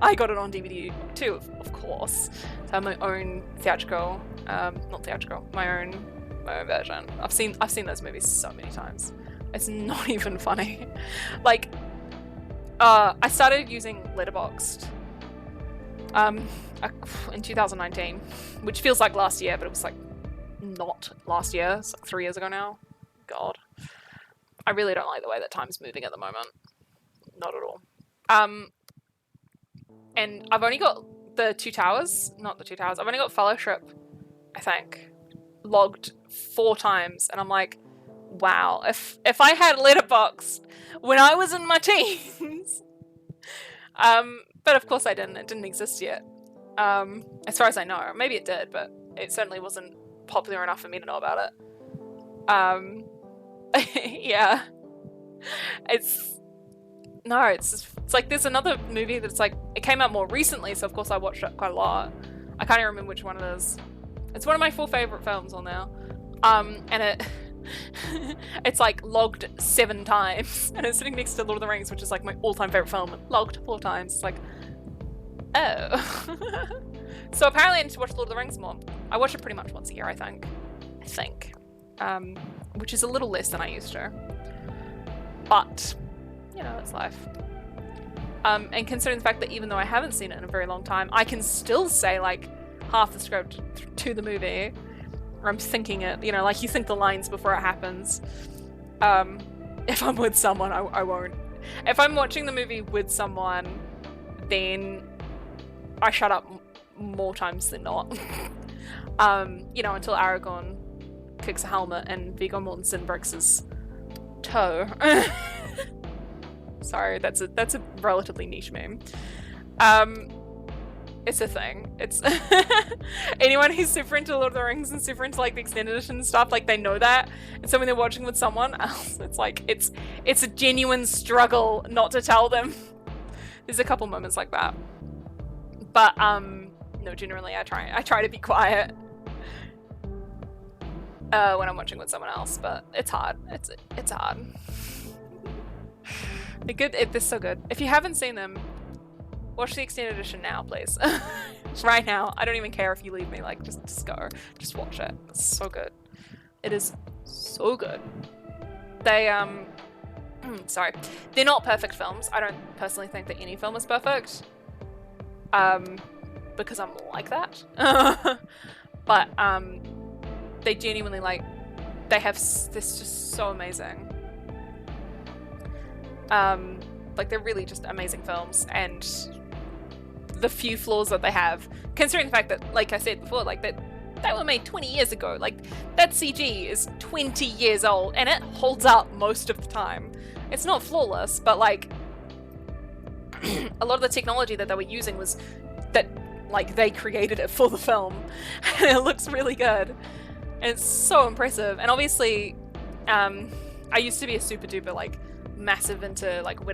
I got it on DVD too, of course. So I have my own theatrical, not theatrical, my own version. I've seen those movies so many times. It's not even funny. Like, I started using Letterboxd in 2019, which feels like last year, but it was like not last year. It's like 3 years ago now. God. I really don't like the way that time's moving at the moment. Not at all. And I've only got the Two Towers, not the Two Towers. I've only got Fellowship, I think, logged 4 times, and I'm like, wow, if I had Letterboxd when I was in my teens, but of course I didn't. It didn't exist yet, as far as I know. Maybe it did, but it certainly wasn't popular enough for me to know about it. Yeah, it's like there's another movie that's like, it came out more recently, so of course I watched it quite a lot. I can't even remember which one it is. It's one of my 4 favorite films on there, and it's like logged 7 times, and it's sitting next to Lord of the Rings, which is like my all-time favorite film, logged 4 times. It's like, oh. So apparently I need to watch Lord of the Rings more. I watch it pretty much once a year, I think, which is a little less than I used to, but you know, it's life. And considering the fact that even though I haven't seen it in a very long time, I can still say like half the script to the movie. Or I'm thinking it, you know, like you think the lines before it happens. If I'm with someone, I won't. If I'm watching the movie with someone, then I shut up more times than not. You know, until Aragorn kicks a helmet and Viggo Mortensen breaks his toe. Sorry, that's a relatively niche meme. It's a thing. It's anyone who's super into Lord of the Rings and super into like the extended edition and stuff, like they know that. And so when they're watching with someone else, it's like it's a genuine struggle not to tell them. There's a couple moments like that. But no, generally I try to be quiet when I'm watching with someone else, but it's hard. It's hard. They're so good. If you haven't seen them, watch the extended edition now, please. Just right now. I don't even care if you leave me. Like, just go. Just watch it. It's so good. It is so good. They, sorry. They're not perfect films. I don't personally think that any film is perfect. Because I'm like that. But, they genuinely, like, they're just so amazing. Like, they're really just amazing films, and the few flaws that they have, considering the fact that, like I said before, like that they were made 20 years ago, like that CG is 20 years old and it holds up most of the time. It's not flawless, but like a lot of the technology that they were using was that, like, they created it for the film, and it looks really good, and it's so impressive. And obviously I used to be a super duper like massive into like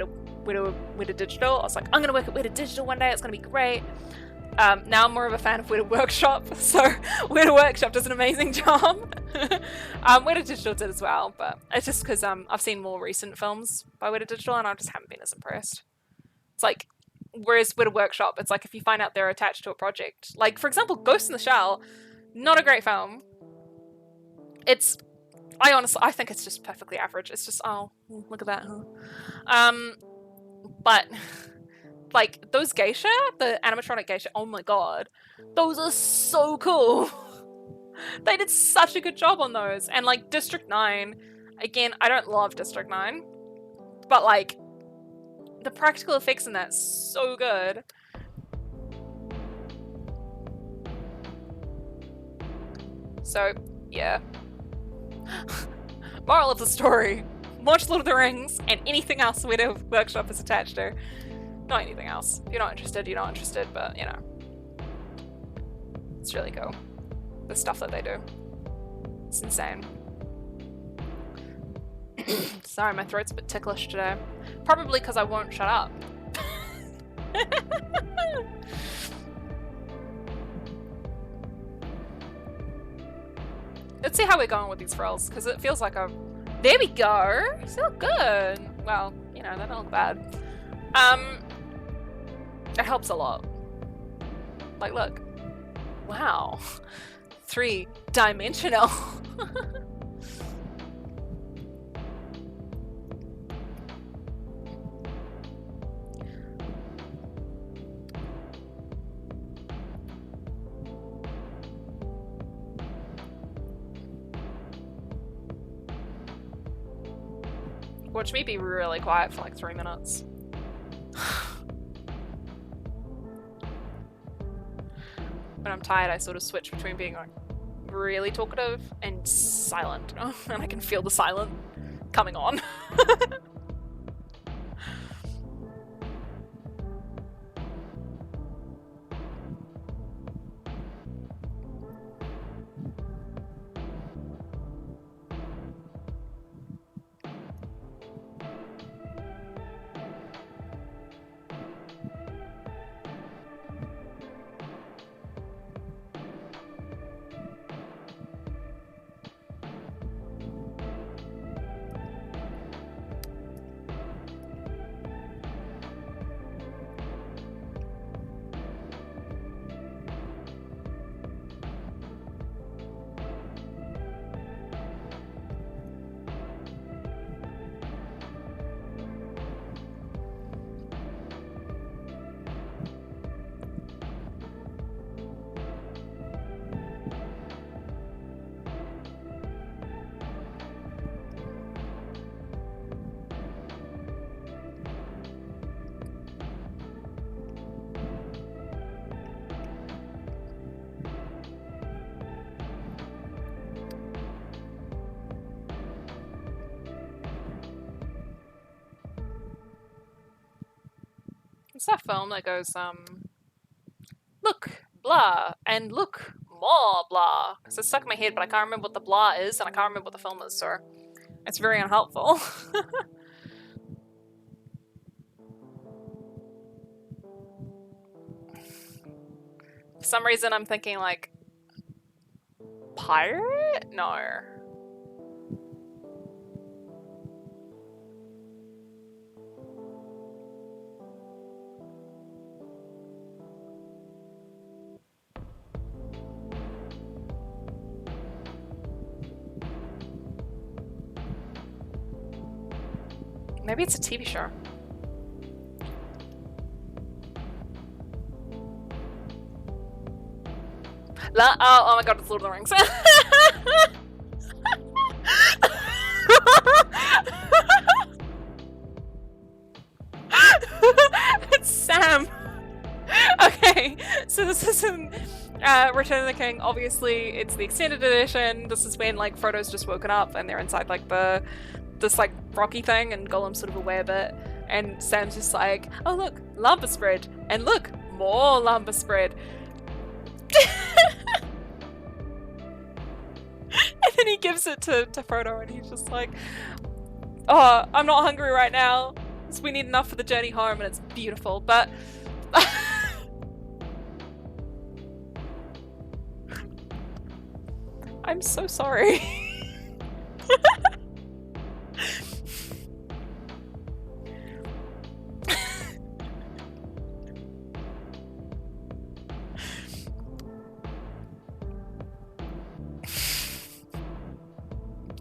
Weta Digital. I was like, I'm gonna work at Weta Digital one day. It's gonna be great. Now I'm more of a fan of Weta Workshop, so Weta Workshop does an amazing job. Weta Digital did as well, but it's just because I've seen more recent films by Weta Digital and I just haven't been as impressed. It's like, whereas Weta Workshop, it's like if you find out they're attached to a project, like for example, Ghost in the Shell, not a great film. I think it's just perfectly average. It's just, oh, look at that, huh? But like those geisha, the animatronic geisha, oh my god, those are so cool. They did such a good job on those. And like District 9, again, I don't love District 9, but like the practical effects in that so good. So yeah. Moral of the story: watch Lord of the Rings and anything else Weta Workshop is attached to. Not anything else. If you're not interested, you're not interested, but you know. It's really cool. The stuff that they do. It's insane. Sorry, my throat's a bit ticklish today. Probably because I won't shut up. Let's see how we're going with these rolls, because it feels like a... There we go! They look good! Well, you know, they don't look bad. It helps a lot. Like, look. Wow. 3-dimensional. Watch me be really quiet for like 3 minutes. When I'm tired, I sort of switch between being like really talkative and silent. And I can feel the silence coming on. It's that film that goes, look, blah, and look, more blah. Because it's stuck in my head, but I can't remember what the blah is, and I can't remember what the film is, so it's very unhelpful. For some reason, I'm thinking, like, pirate? No. Maybe it's a TV show. Oh my god, it's Lord of the Rings. It's Sam. Okay, so this is in Return of the King. Obviously, it's the extended edition. This is when like Frodo's just woken up and they're inside like this like rocky thing, and Gollum's sort of away a bit, and Sam's just like, oh look, lumber spread, and look, more lumber spread. And then he gives it to Frodo, and he's just like, oh, I'm not hungry right now. So we need enough for the journey home, and it's beautiful, but... I'm so sorry.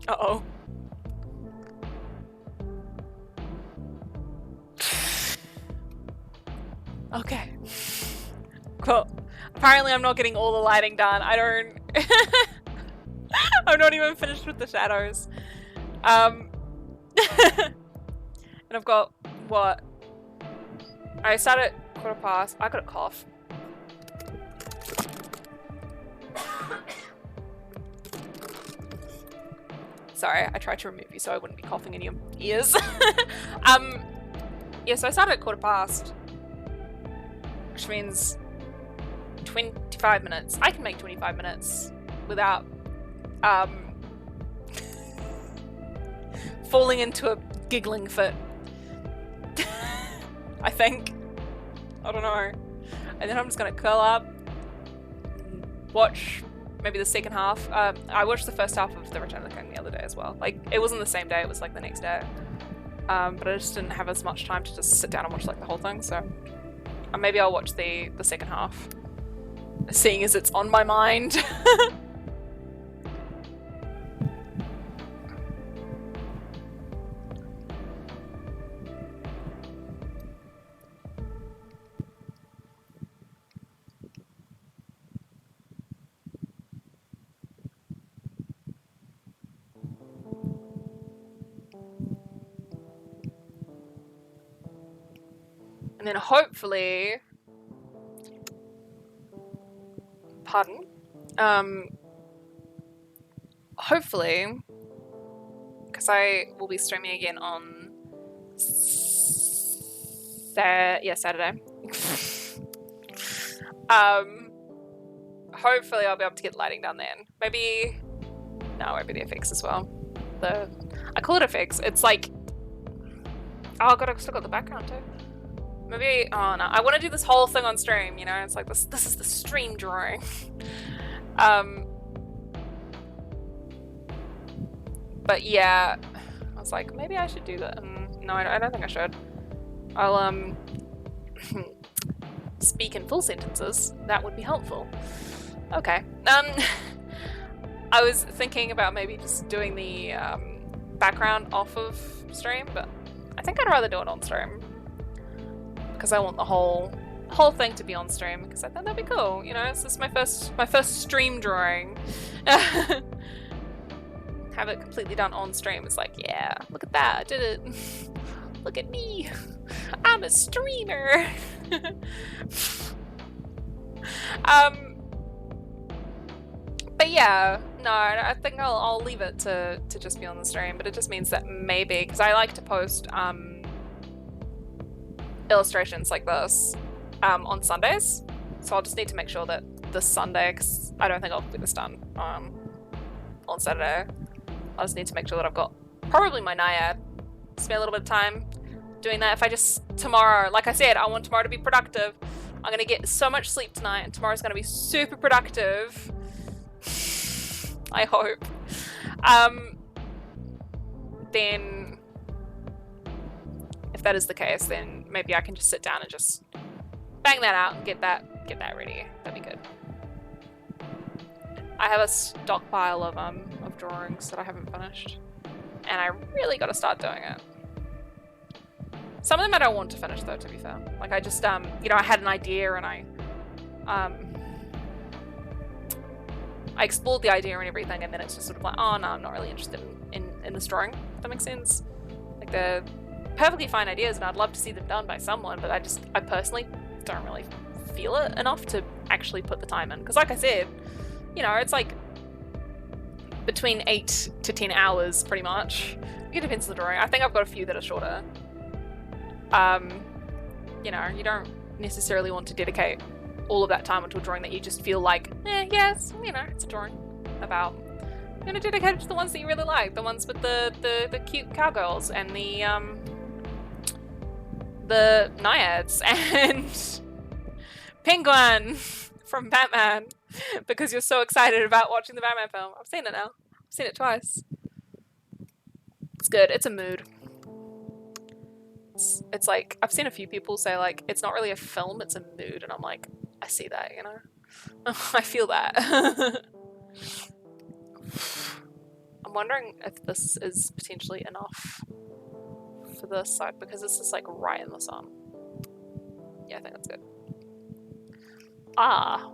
Uh-oh. Okay. Cool. Apparently I'm not getting all the lighting done. I don't... I'm not even finished with the shadows. And I've got, what? I started at 1:15. I got a cough. Sorry, I tried to remove you so I wouldn't be coughing in your ears. Yeah, so I started at 1:15. Which means 25 minutes. I can make 25 minutes without falling into a giggling fit. I think. I don't know. And then I'm just gonna curl up, watch maybe the second half. I watched the first half of The Return of the King the other day as well. Like, it wasn't the same day, it was like the next day. But I just didn't have as much time to just sit down and watch like the whole thing, so maybe I'll watch the second half, seeing as it's on my mind. And then hopefully, pardon, hopefully, because I will be streaming again on Saturday. Hopefully I'll be able to get lighting done then. Maybe, no, maybe the effects as well. I call it effects. It's like, oh god, I've still got the background too. Maybe, oh no, I want to do this whole thing on stream, you know, it's like this is the stream drawing. But yeah, I was like, maybe I should do that. No, I don't think I should. I'll, speak in full sentences. That would be helpful. Okay. I was thinking about maybe just doing the, background off of stream, but I think I'd rather do it on stream. Because I want the whole thing to be on stream, because I thought that'd be cool, you know, it's just my first stream drawing. Have it completely done on stream. It's like, yeah, look at that, I did it. Look at me, I'm a streamer. But yeah, no, I think I'll leave it to just be on the stream, but it just means that maybe, because I like to post illustrations like this on Sundays, so I'll just need to make sure that this Sunday, because I don't think I'll get this done on Saturday, I just need to make sure that I've got probably my Naiad, spend a little bit of time doing that. If I just, tomorrow, like I said, I want tomorrow to be productive. I'm gonna get so much sleep tonight and tomorrow's gonna be super productive. I hope. Then if that is the case, then maybe I can just sit down and just bang that out and get that ready. That'd be good. I have a stockpile of drawings that I haven't finished, and I really got to start doing it. Some of them I don't want to finish though, to be fair. Like I just you know, I had an idea and I explored the idea and everything, and then it's just sort of like, oh no, I'm not really interested in this drawing. If that makes sense. Like they're perfectly fine ideas and I'd love to see them done by someone, but I personally don't really feel it enough to actually put the time in. Because like I said, you know, it's like between 8 to 10 hours pretty much. It depends on the drawing. I think I've got a few that are shorter. You know, you don't necessarily want to dedicate all of that time into a drawing that you just feel like, yes, you know, it's a drawing about. You're gonna dedicate it to the ones that you really like, the ones with the cute cowgirls and the the Naiads and Penguin from Batman because you're so excited about watching the Batman film. I've seen it now. I've seen it twice. It's good. It's a mood. It's like, I've seen a few people say like, it's not really a film, it's a mood. And I'm like, I see that, you know? I feel that. I'm wondering if this is potentially enough for this side because this is like right in the sun. Yeah, I think that's good. Ah.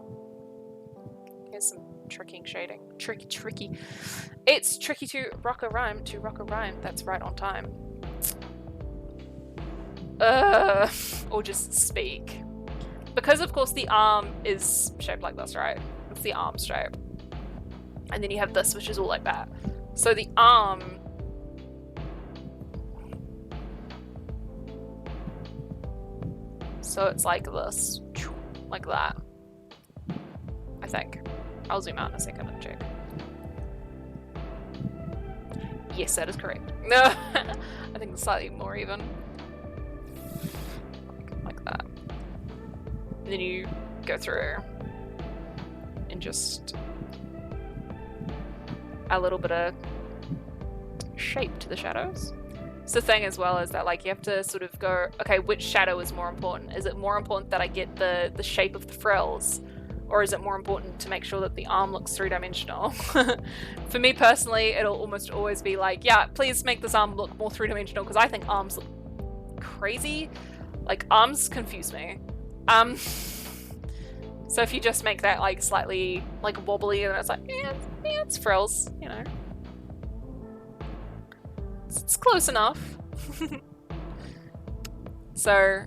Here's some tricking shading. Tricky. It's tricky to rock a rhyme, that's right on time. Or just speak. Because of course the arm is shaped like this, right? It's the arm shape. And then you have this, which is all like that. So the arm... So it's like this. Like that. I think. I'll zoom out in a second and check. Yes, that is correct. No, I think it's slightly more even. Like that. And then you go through and just a little bit of shape to the shadows. So the thing as well is that like you have to sort of go, okay, which shadow is more important? Is it more important that I get the shape of the frills? Or is it more important to make sure that the arm looks three-dimensional? For me personally, it'll almost always be like, yeah, please make this arm look more three-dimensional because I think arms look crazy. Like, arms confuse me. So if you just make that like slightly like wobbly and it's like, yeah, it's frills, you know. It's close enough. So,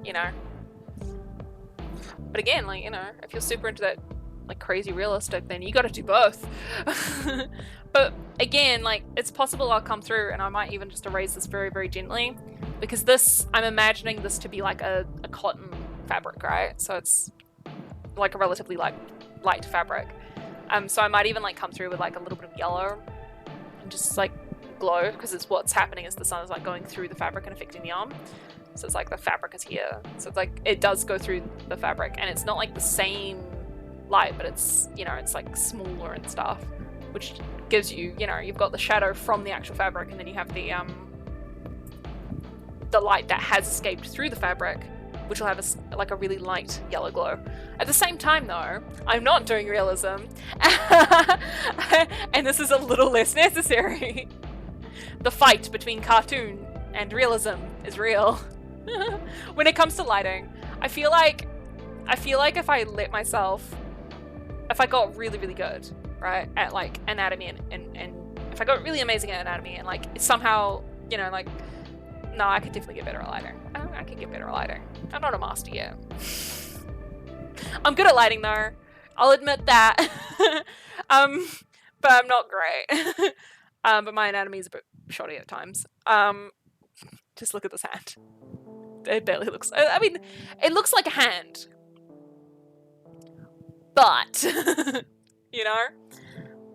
you know. But again, like, you know, if you're super into that like crazy realistic, then you gotta do both. But again, like, it's possible I'll come through and I might even just erase this very, very gently. Because this, I'm imagining this to be like a cotton fabric, right? So it's like a relatively light fabric. So I might even like come through with like a little bit of yellow and just like glow, because it's what's happening is the sun is like going through the fabric and affecting the arm. So it's like the fabric is here. So it's like, it does go through the fabric and it's not like the same light, but it's, you know, it's like smaller and stuff, which gives you, you know, you've got the shadow from the actual fabric and then you have the light that has escaped through the fabric, which will have like a really light yellow glow. At the same time though, I'm not doing realism and this is a little less necessary. The fight between cartoon and realism is real. When it comes to lighting, I feel like if I let myself, if I got really, really good, right, at like anatomy and if I got really amazing at anatomy and like somehow, you know, like, no, I could definitely get better at lighting. I could get better at lighting. I'm not a master yet. I'm good at lighting though. I'll admit that. But I'm not great. But my anatomy is a bit shoddy at times. Just look at this hand. It barely looks, I mean, it looks like a hand. But, you know?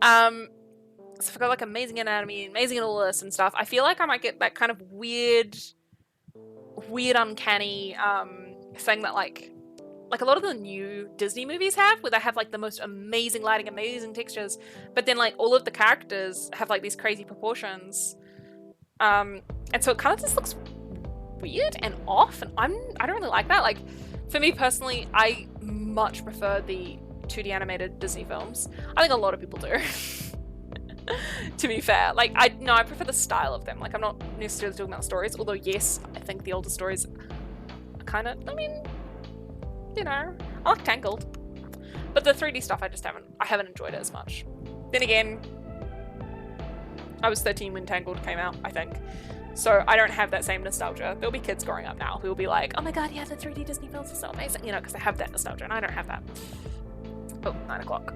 So if I got like amazing anatomy, amazing at all this and stuff, I feel like I might get that kind of weird, uncanny thing that like a lot of the new Disney movies have, where they have like the most amazing lighting, amazing textures, but then like all of the characters have like these crazy proportions. And so it kind of just looks weird and off, and I don't really like that. Like, for me personally, I much prefer the 2D animated Disney films. I think a lot of people do. To be fair, like, I prefer the style of them. Like, I'm not necessarily talking about stories, although yes, I think the older stories are kind of, I mean, you know, I like Tangled, but the 3D stuff I haven't enjoyed it as much. Then again, I was 13 when Tangled came out, I think, so I don't have that same nostalgia. There'll be kids growing up now who will be like, oh my god, yeah, the 3D Disney films are so amazing, you know, because I have that nostalgia and I don't have that. Oh, 9 o'clock.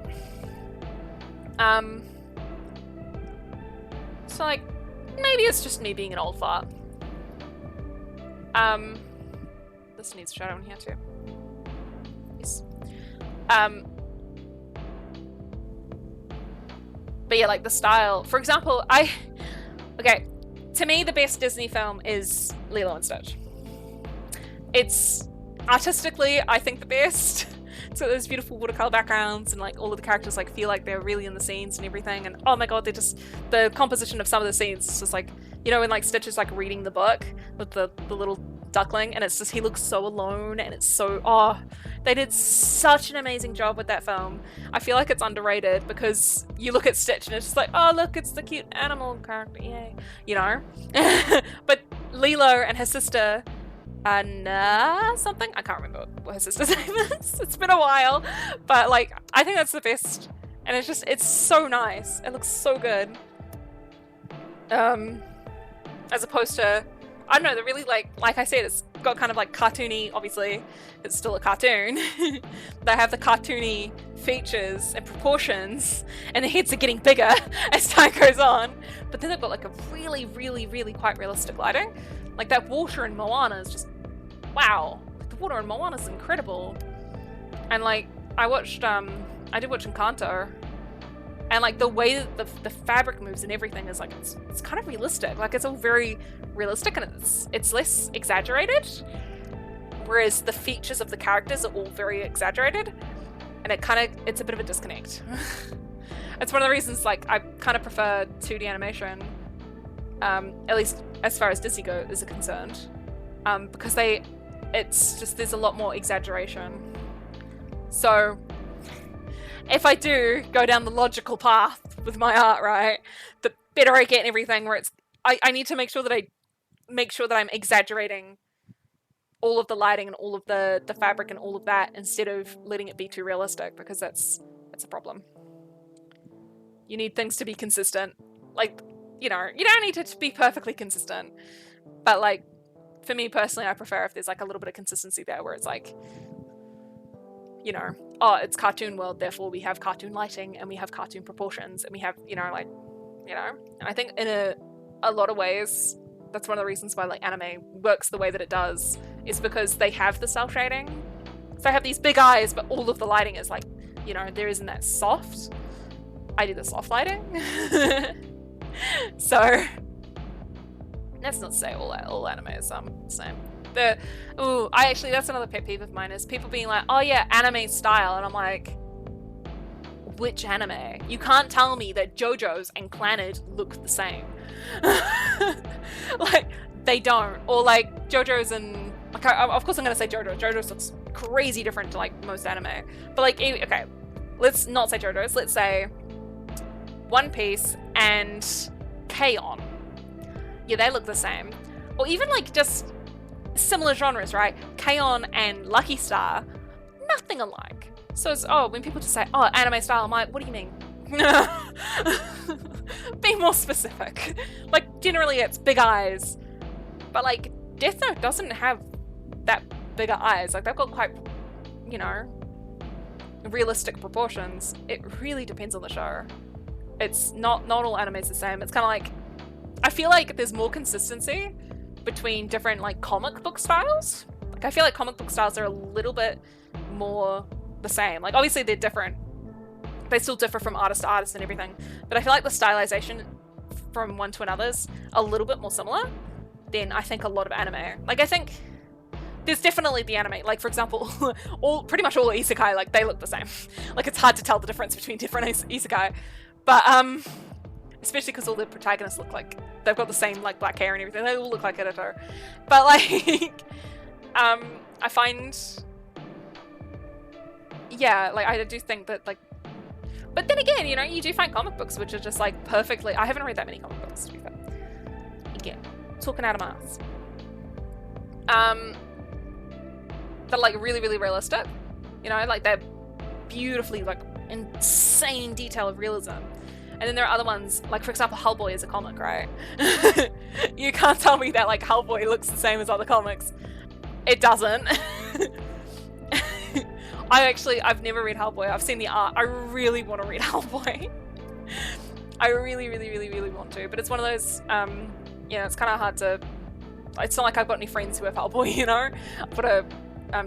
So like, maybe it's just me being an old fart. This needs shadow in here too. Yes. But yeah, like the style. For example, okay, to me the best Disney film is Lilo and Stitch. it's artistically, I think, the best. So there's beautiful watercolor backgrounds and like all of the characters like feel like they're really in the scenes and everything. And oh my god, the composition of some of the scenes is just like, you know, when like Stitch is like reading the book with the little duckling, and it's just he looks so alone, and it's so they did such an amazing job with that film. I feel like it's underrated because you look at Stitch and it's just like, oh look, it's the cute animal character, yay, you know. But Lilo and her sister, Anna something, I can't remember what her sister's name is. It's been a while, but like I think that's the best, and it's so nice. It looks so good. As opposed to, I don't know, they're really like I said, it's got kind of like cartoony, obviously it's still a cartoon. They have the cartoony features and proportions, and the heads are getting bigger as time goes on, but then they've got like a really, really, really quite realistic lighting. Like that water in Moana is just, wow. The water in Moana is incredible. And like, I did watch Encanto, and like the way that the fabric moves and everything is like, it's kind of realistic. Like it's all very realistic, and it's less exaggerated. Whereas the features of the characters are all very exaggerated, and it's a bit of a disconnect. It's one of the reasons like I kind of prefer 2D animation, at least as far as Disney is concerned, because it's just, there's a lot more exaggeration. So if I do go down the logical path with my art, right, the better I get and everything, where I need to make sure that I'm exaggerating all of the lighting and all of the fabric and all of that, instead of letting it be too realistic, because that's a problem. You need things to be consistent. Like, you know, you don't need it to be perfectly consistent, but like, for me personally, I prefer if there's like a little bit of consistency there, where it's like, you know, oh, it's cartoon world, therefore we have cartoon lighting and we have cartoon proportions and we have, you know, like, you know. And I think in a lot of ways, that's one of the reasons why like anime works the way that it does, is because they have the cel shading. So they have these big eyes, but all of the lighting is like, you know, there isn't that soft. I do the soft lighting. So that's not to say all anime is the same. That's another pet peeve of mine, is people being like, oh yeah, anime style, and I'm like, which anime? You can't tell me that JoJo's and Clannad look the same. Like, they don't. Or like JoJo's and, like, of course I'm gonna say JoJo's looks crazy different to like most anime, but like, okay, let's not say JoJo's, let's say One Piece and K-On! Yeah, they look the same. Or even like just similar genres, right? K-On! And Lucky Star, nothing alike. So it's, when people just say, oh, anime style, I'm like, what do you mean? Be more specific. Like, generally it's big eyes, but like Death Note doesn't have that bigger eyes. Like, they've got quite, you know, realistic proportions. It really depends on the show. It's not all anime is the same. It's kind of like, I feel like there's more consistency between different like comic book styles. Like, I feel like comic book styles are a little bit more the same. Like, obviously they're different. They still differ from artist to artist and everything. But I feel like the stylization from one to another's a little bit more similar than I think a lot of anime. Like, I think there's definitely the anime. Like, for example, pretty much all isekai, like, they look the same. Like, it's hard to tell the difference between different isekai. But, especially because all the protagonists look like, they've got the same, like, black hair and everything. They all look like Edito. But, like, I find, yeah, like, I do think that, like, but then again, you know, you do find comic books which are just, like, perfectly, I haven't read that many comic books, to be fair. Again, talking out of my ass. They're, like, really, really realistic. You know, like, they're beautifully, like, insane detail of realism. And then there are other ones, like, for example, Hellboy is a comic, right? You can't tell me that, like, Hellboy looks the same as other comics. It doesn't. I've never read Hellboy. I've seen the art. I really want to read Hellboy. I really, really, really, really want to. But it's one of those, you know, it's kind of hard to, it's not like I've got any friends who have Hellboy, you know? I've got to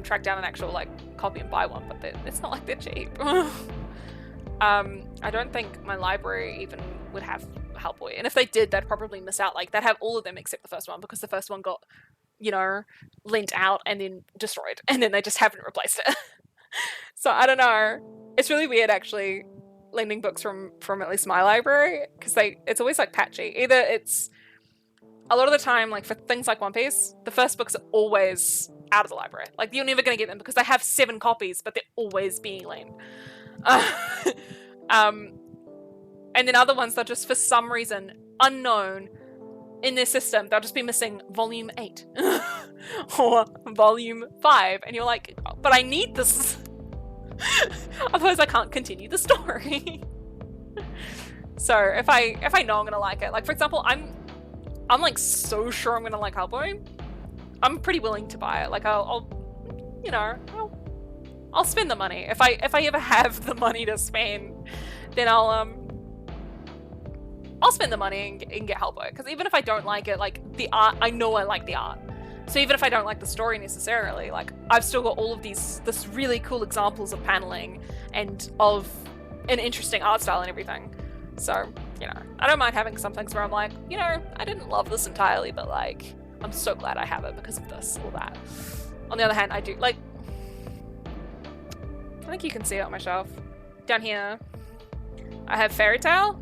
track down an actual, like, copy and buy one, but it's not like they're cheap. I don't think my library even would have Hellboy. And if they did, they'd probably miss out. Like, they'd have all of them except the first one, because the first one got you know, lent out and then destroyed, and then they just haven't replaced it. So I don't know. It's really weird actually lending books from at least my library, because it's always like patchy. Either it's a lot of the time, like for things like One Piece, the first books are always out of the library. Like you're never going to get them because they have 7 copies, but they're always being lent. And then other ones, they're just for some reason unknown in their system, they'll just be missing volume 8 or volume 5, and you're like, but I need this. Otherwise I can't continue the story. So if I know I'm gonna like it, like for example, I'm like so sure I'm gonna like Hellboy, I'm pretty willing to buy it. Like I'll you know, I'll spend the money. If I ever have the money to spend, then I'll spend the money and get Hellboy. Because even if I don't like it, like the art, I know I like the art. So even if I don't like the story necessarily, like I've still got all of this really cool examples of paneling and of an interesting art style and everything. So, you know, I don't mind having some things where I'm like, you know, I didn't love this entirely, but like, I'm so glad I have it because of this or that. On the other hand, I do, like, I think you can see it on my shelf. Down here, I have Fairy Tail.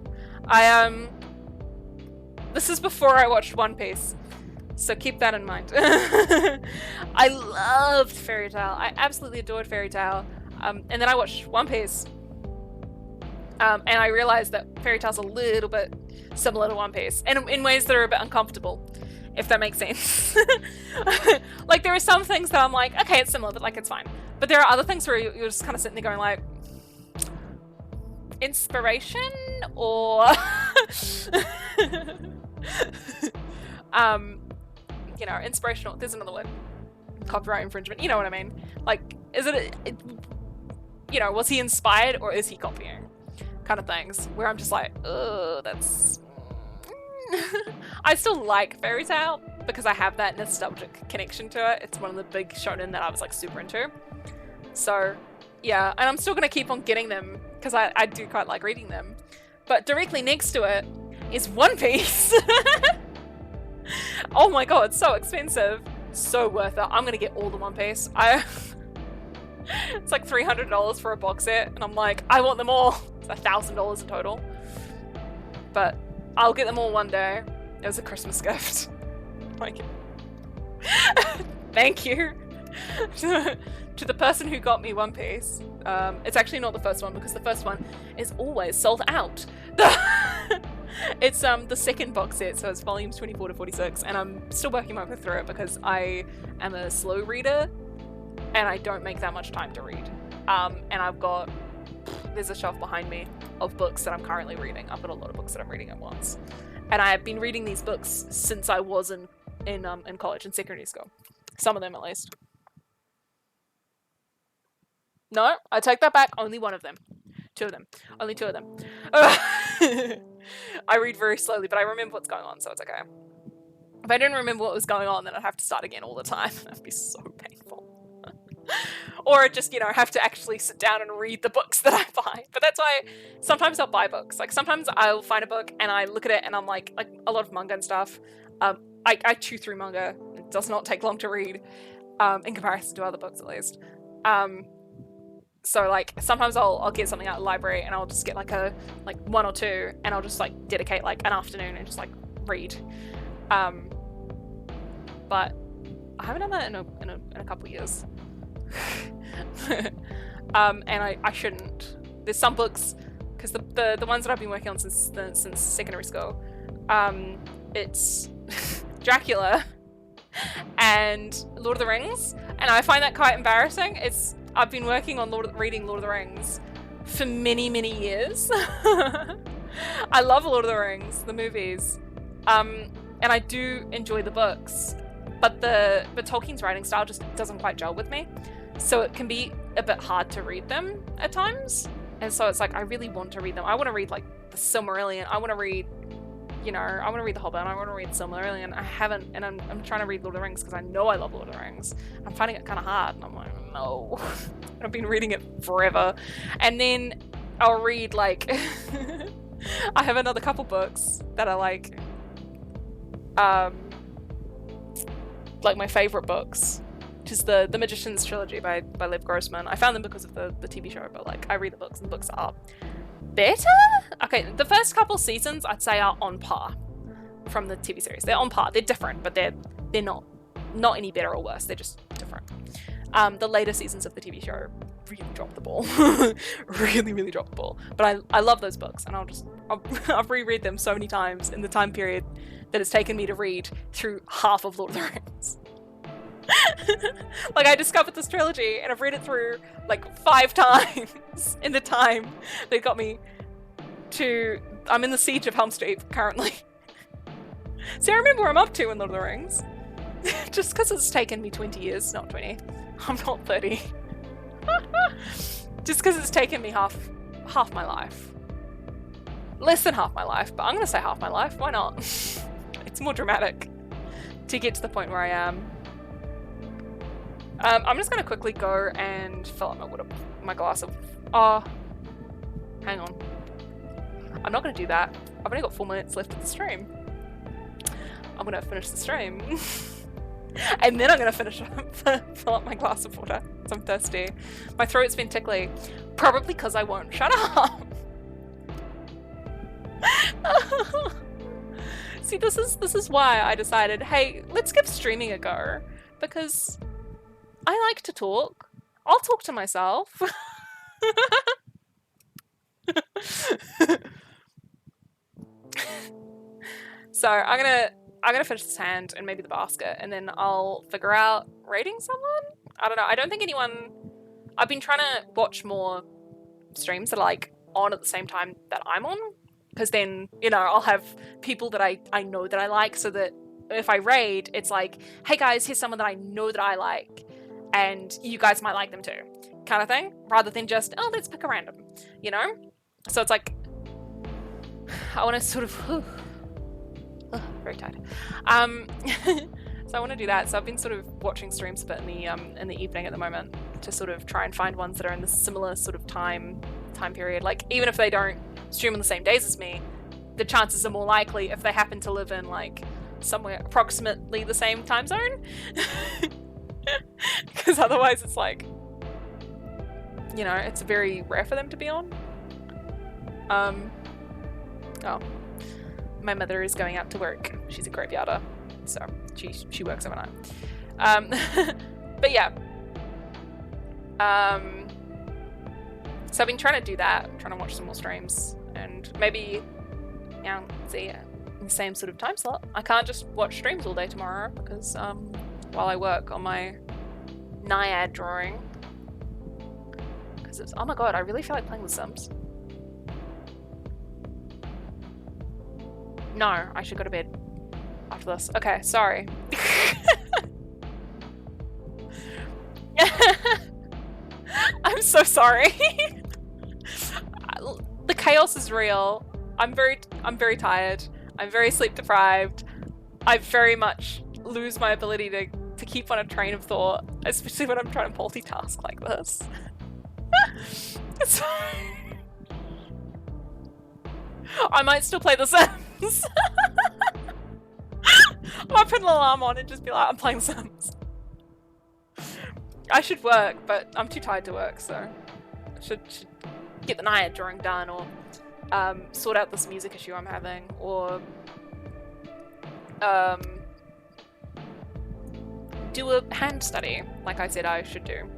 This is before I watched One Piece, so keep that in mind. I loved Fairy Tail. I absolutely adored Fairy Tail. And then I watched One Piece, and I realized that Fairy Tail's a little bit similar to One Piece, and in ways that are a bit uncomfortable, if that makes sense. Like, there are some things that I'm like, okay, it's similar, but like, it's fine. But there are other things where you're just kind of sitting there going like, inspiration or you know, inspirational, there's another word, copyright infringement, you know what I mean? Like, is it you know, was he inspired or is he copying, kind of things, where I'm just like, ugh, that's I still like Fairy Tail because I have that nostalgic connection to it. It's one of the big shonen that I was like super into. So yeah, and I'm still gonna keep on getting them because I do quite like reading them. But directly next to it is One Piece. Oh my god, it's so expensive. So worth it. I'm gonna get all the One Piece. It's like $300 for a box set, and I'm like, I want them all. It's $1,000 in total. But I'll get them all one day. It was a Christmas gift. Like, thank you to the person who got me One Piece. It's actually not the first one because the first one is always sold out. It's the second box set, so it's volumes 24 to 46, and I'm still working my way through it because I am a slow reader and I don't make that much time to read. And there's a shelf behind me of books that I'm currently reading. I've got a lot of books that I'm reading at once, and I have been reading these books since I was in college, in secondary school. Some of them, at least. No, I take that back. Only one of them. 2 of them. Only 2 of them. I read very slowly, but I remember what's going on, so it's okay. If I didn't remember what was going on, then I'd have to start again all the time. That'd be so painful. Or just, you know, have to actually sit down and read the books that I buy. But that's why sometimes I'll buy books. Like, sometimes I'll find a book and I look at it and I'm like a lot of manga and stuff. I chew through manga. It does not take long to read, in comparison to other books, at least. So like sometimes I'll get something out of the library and I'll just get like 1 or 2, and I'll just like dedicate like an afternoon and just like read. But I haven't done that in a couple years. And I shouldn't. There's some books, because the ones that I've been working on since secondary school, it's Dracula and Lord of the Rings, and I find that quite embarrassing. I've been working on reading Lord of the Rings for many, many years. I love Lord of the Rings, the movies, and I do enjoy the books, but Tolkien's writing style just doesn't quite gel with me, so it can be a bit hard to read them at times. And so it's like, I really want to read them. I want to read like the Silmarillion. I want to read, you know, I want to read The Hobbit. I want to read Silmarillion. I haven't, and I'm trying to read Lord of the Rings because I know I love Lord of the Rings. I'm finding it kind of hard, and I'm like, no. I've been reading it forever. And then I'll read like I have another couple books that are like like my favorite books, which is the Magician's Trilogy by Lev Grossman. I found them because of the TV show, but like I read the books, and the books are better. Okay, the first couple seasons I'd say are on par from the TV series. They're on par. They're different, but they're not any better or worse. They're just different. The later seasons of the TV show really dropped the ball. really dropped the ball. But I love those books, and I've reread them so many times in the time period that it's taken me to read through half of Lord of the Rings. Like, I discovered this trilogy and I've read it through like 5 times in the time that got me to... I'm in the Siege of Helm Street currently. So I remember where I'm up to in Lord of the Rings. Just because it's taken me 20 years, not 20. I'm not 30. Just because it's taken me half my life. Less than half my life, but I'm going to say half my life. Why not? It's more dramatic to get to the point where I am. I'm just going to quickly go and fill up my glass of... Oh, hang on. I'm not going to do that. I've only got 4 minutes left of the stream. I'm going to finish the stream. And then I'm going to fill up my glass of water because I'm thirsty. My throat's been tickly. Probably because I won't shut up. See, this is why I decided, hey, let's give streaming a go. Because I like to talk. I'll talk to myself. So I'm gonna finish this hand and maybe the basket, and then I'll figure out raiding someone. I don't know. I don't think anyone... I've been trying to watch more streams that are like on at the same time that I'm on, because then, you know, I'll have people that I know that I like, so that if I raid, it's like, hey guys, here's someone that I know that I like, and you guys might like them too, kind of thing, rather than just, oh, let's pick a random, you know? So it's like, I want to sort of... very tired. So I want to do that. So I've been sort of watching streams a bit in the evening at the moment to sort of try and find ones that are in the similar sort of time period. Like, even if they don't stream on the same days as me, the chances are more likely if they happen to live in like somewhere approximately the same time zone. Because otherwise it's like, you know, it's very rare for them to be on. Oh. My mother is going out to work. She's a graveyarder, so she works overnight. But yeah. So I've been trying to do that. I'm trying to watch some more streams and maybe, you know, see in the same sort of time slot. I can't just watch streams all day tomorrow because while I work on my Naiad drawing. Because it's, oh my god, I really feel like playing The Sims. No, I should go to bed after this. Okay, sorry. I'm so sorry. The chaos is real. I'm very tired. I'm very sleep deprived. I very much lose my ability to keep on a train of thought, especially when I'm trying to multitask like this. I might still play The Sims. I might put an alarm on and just be like, I'm playing Sims. I should work, but I'm too tired to work, so I should get the Naiad drawing done, or sort out this music issue I'm having, or do a hand study, like I said I should do.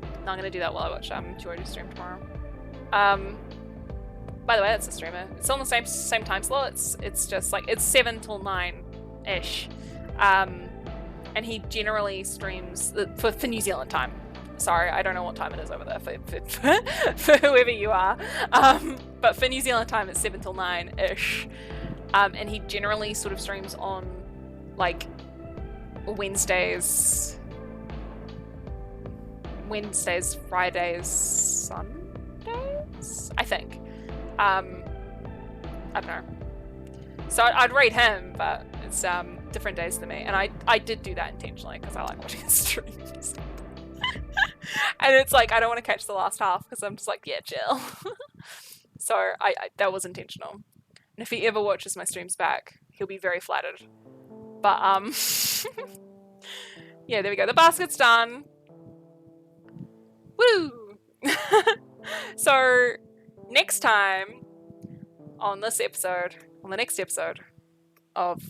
And I'm gonna do that while I watch George's stream tomorrow. By the way, that's a streamer. It's on the same time slot. It's just like, it's 7 till 9-ish. And he generally streams for New Zealand time. Sorry, I don't know what time it is over there for whoever you are. But for New Zealand time, it's 7 till 9-ish. And he generally sort of streams on like Wednesdays, Fridays, Sundays, I think. I don't know. So I'd rate him, but it's different days than me. And I did do that intentionally because I like watching his streams. And it's like, I don't want to catch the last half because I'm just like, yeah, chill. So I that was intentional. And if he ever watches my streams back, he'll be very flattered. But Yeah, there we go. The basket's done. Woo! So, next time on this episode, on the next episode of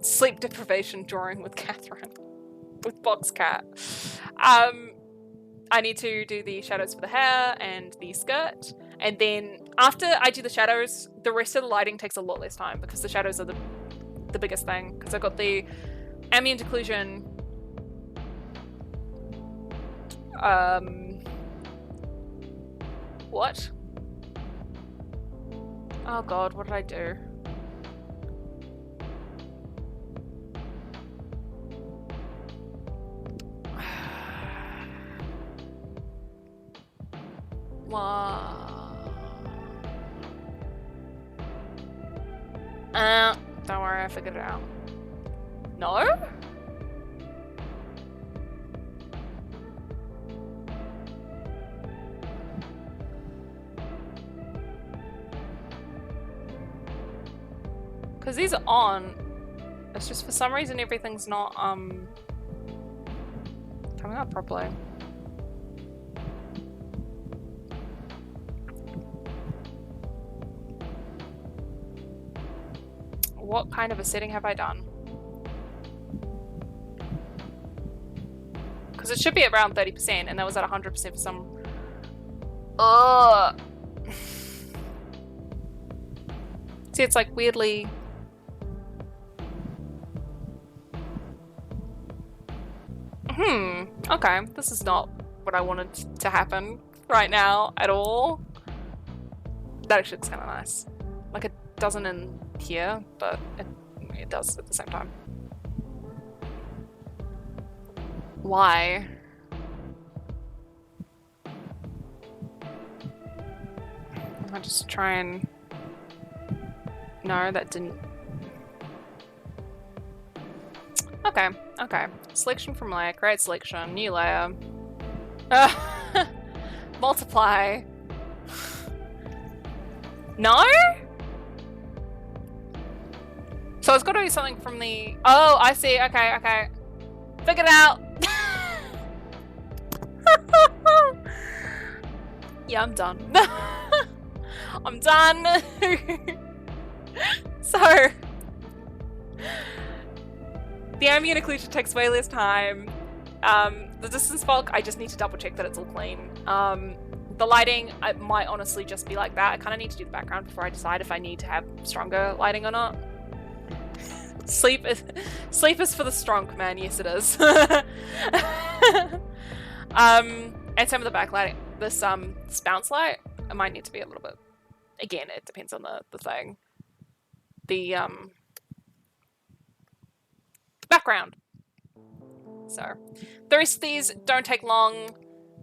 Sleep Deprivation Drawing with Catherine, with Box Cat, I need to do the shadows for the hair and the skirt. And then after I do the shadows, the rest of the lighting takes a lot less time because the shadows are the biggest thing. Because I've got the ambient occlusion. What? Oh god, what did I do? Don't worry, I figured it out. No? Because these are on. It's just for some reason everything's not coming up properly. What kind of a setting have I done? Because it should be around 30% and that was at 100% for some... Ugh. See, it's like weirdly... Okay, this is not what I wanted to happen right now at all. That actually looks kind of nice. Like it doesn't in here, but it does at the same time. Why? I'll just try and... No, that didn't... Okay, okay. Selection from layer, create selection, new layer. Multiply. No? So it's got to do something from the... Oh, I see. Okay, okay. Figured it out. Yeah, I'm done. I'm done. So... The ambient occlusion takes way less time. The distance bulk, I just need to double check that it's all clean. The lighting, it might honestly just be like that. I kind of need to do the background before I decide if I need to have stronger lighting or not. Sleep is for the strong, man. Yes, it is. And some of the backlighting, this bounce light, it might need to be a little bit. Again, it depends on the thing. The background. So the rest of these don't take long.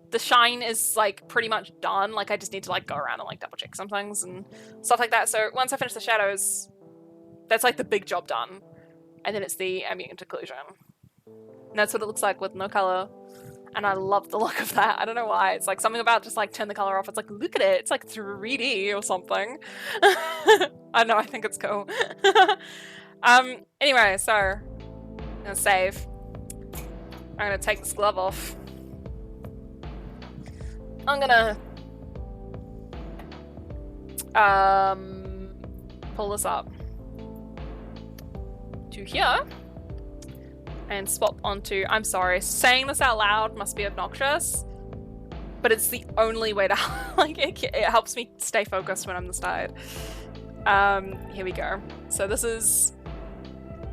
The shine is like pretty much done. Like I just need to like go around and like double check some things and stuff like that. So once I finish the shadows, that's like the big job done. And then it's the ambient occlusion. And that's what it looks like with no color. And I love the look of that. I don't know why. It's like something about just like turn the color off. It's like, look at it. It's like 3D or something. I know, I think it's cool. Anyway, so I'm gonna save. I'm gonna take this glove off. I'm gonna pull this up to here and swap onto, I'm sorry, saying this out loud must be obnoxious, but it's the only way to, like, it helps me stay focused when I'm this tired. Here we go. So this is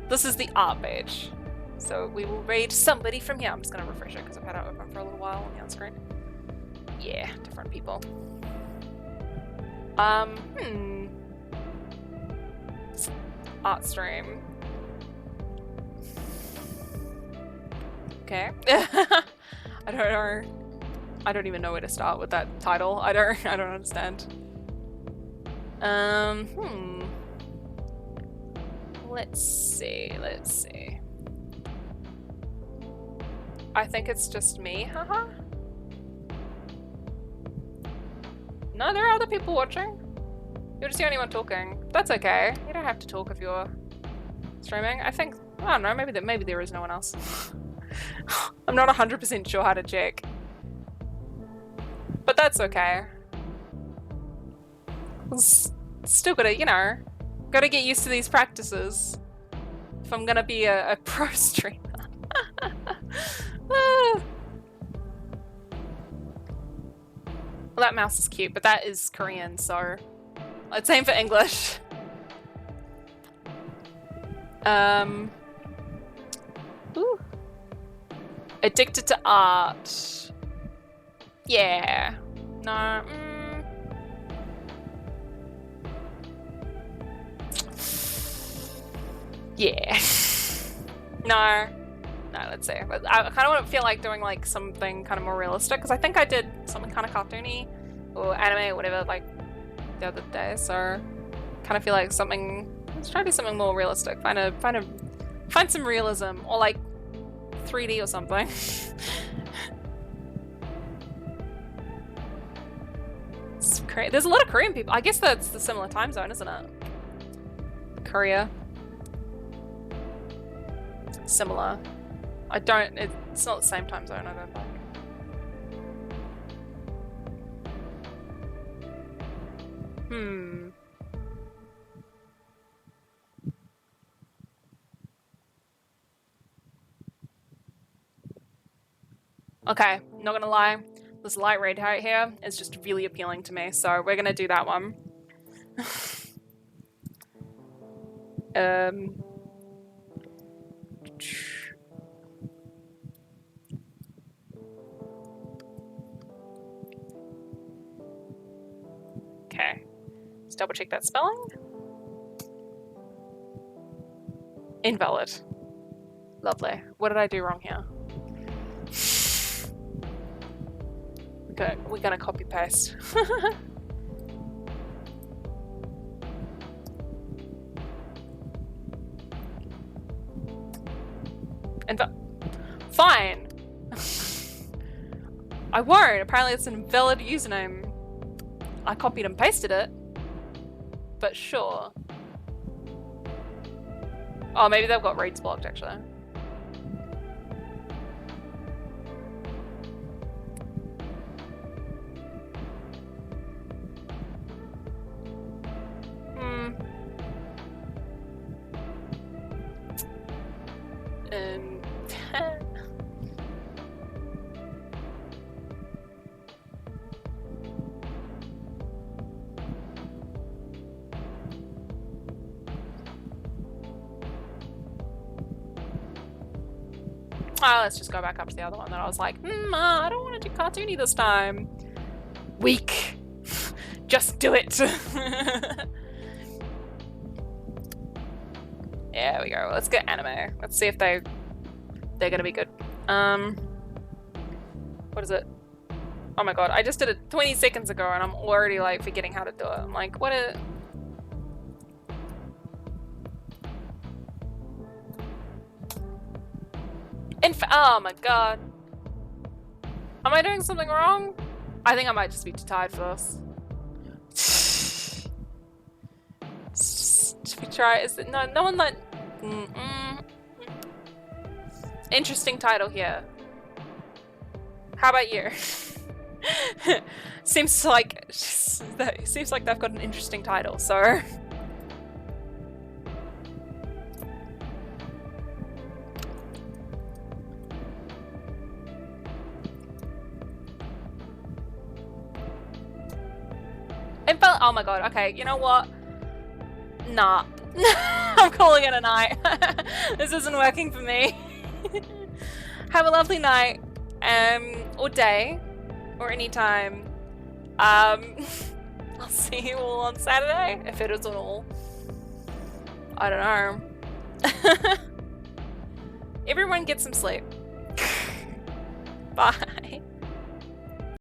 the art page. So we will read somebody from here. I'm just gonna refresh it because I've had it open for a little while on the on-screen. Yeah, different people. Art stream. Okay. I don't know. I don't even know where to start with that title. I don't understand. Let's see. I think it's just me, haha. No, there are other people watching. You're just the only one talking. That's okay. You don't have to talk if you're streaming. I think, I don't know, maybe there is no one else. I'm not 100% sure how to check. But that's okay. Still gotta, you know, gotta get used to these practices if I'm gonna be a pro streamer. Well, that mouse is cute, but that is Korean, so it's same for English. Ooh. Addicted to art. Yeah. No. Yeah. No. No, let's see. I kind of want to feel like doing like something kind of more realistic, because I think I did something kind of cartoony or anime or whatever like the other day, so kind of feel like something. Let's try to do something more realistic. Find some realism, or like 3D or something. There's a lot of Korean people. I guess that's the similar time zone, isn't it? Korea. Similar. It's not the same time zone, I don't think. Okay, not gonna lie. This light red right here is just really appealing to me, so we're gonna do that one. Okay, let's double check that spelling. Invalid. Lovely. What did I do wrong here? Okay, we're gonna copy paste. Fine. I won't. Apparently it's an invalid username. I copied and pasted it. But sure. Oh, maybe they've got reads blocked actually. Let's just go back up to the other one that I was like, I don't want to do cartoony this time. Weak. Just do it. There we go. Let's get anime. Let's see if they're gonna be good. What is it? Oh my god, I just did it 20 seconds ago and I'm already like forgetting how to do it. I'm like, what is... Oh my god. Am I doing something wrong? I think I might just be too tired for this. Should we try? Is it no one that... Interesting title here. How about you? Seems like they've got an interesting title, so... Oh my god, okay, you know what? Nah. I'm calling it a night. This isn't working for me. Have a lovely night. Or day. Or any time. I'll see you all on Saturday, if it is at all. I don't know. Everyone get some sleep. Bye.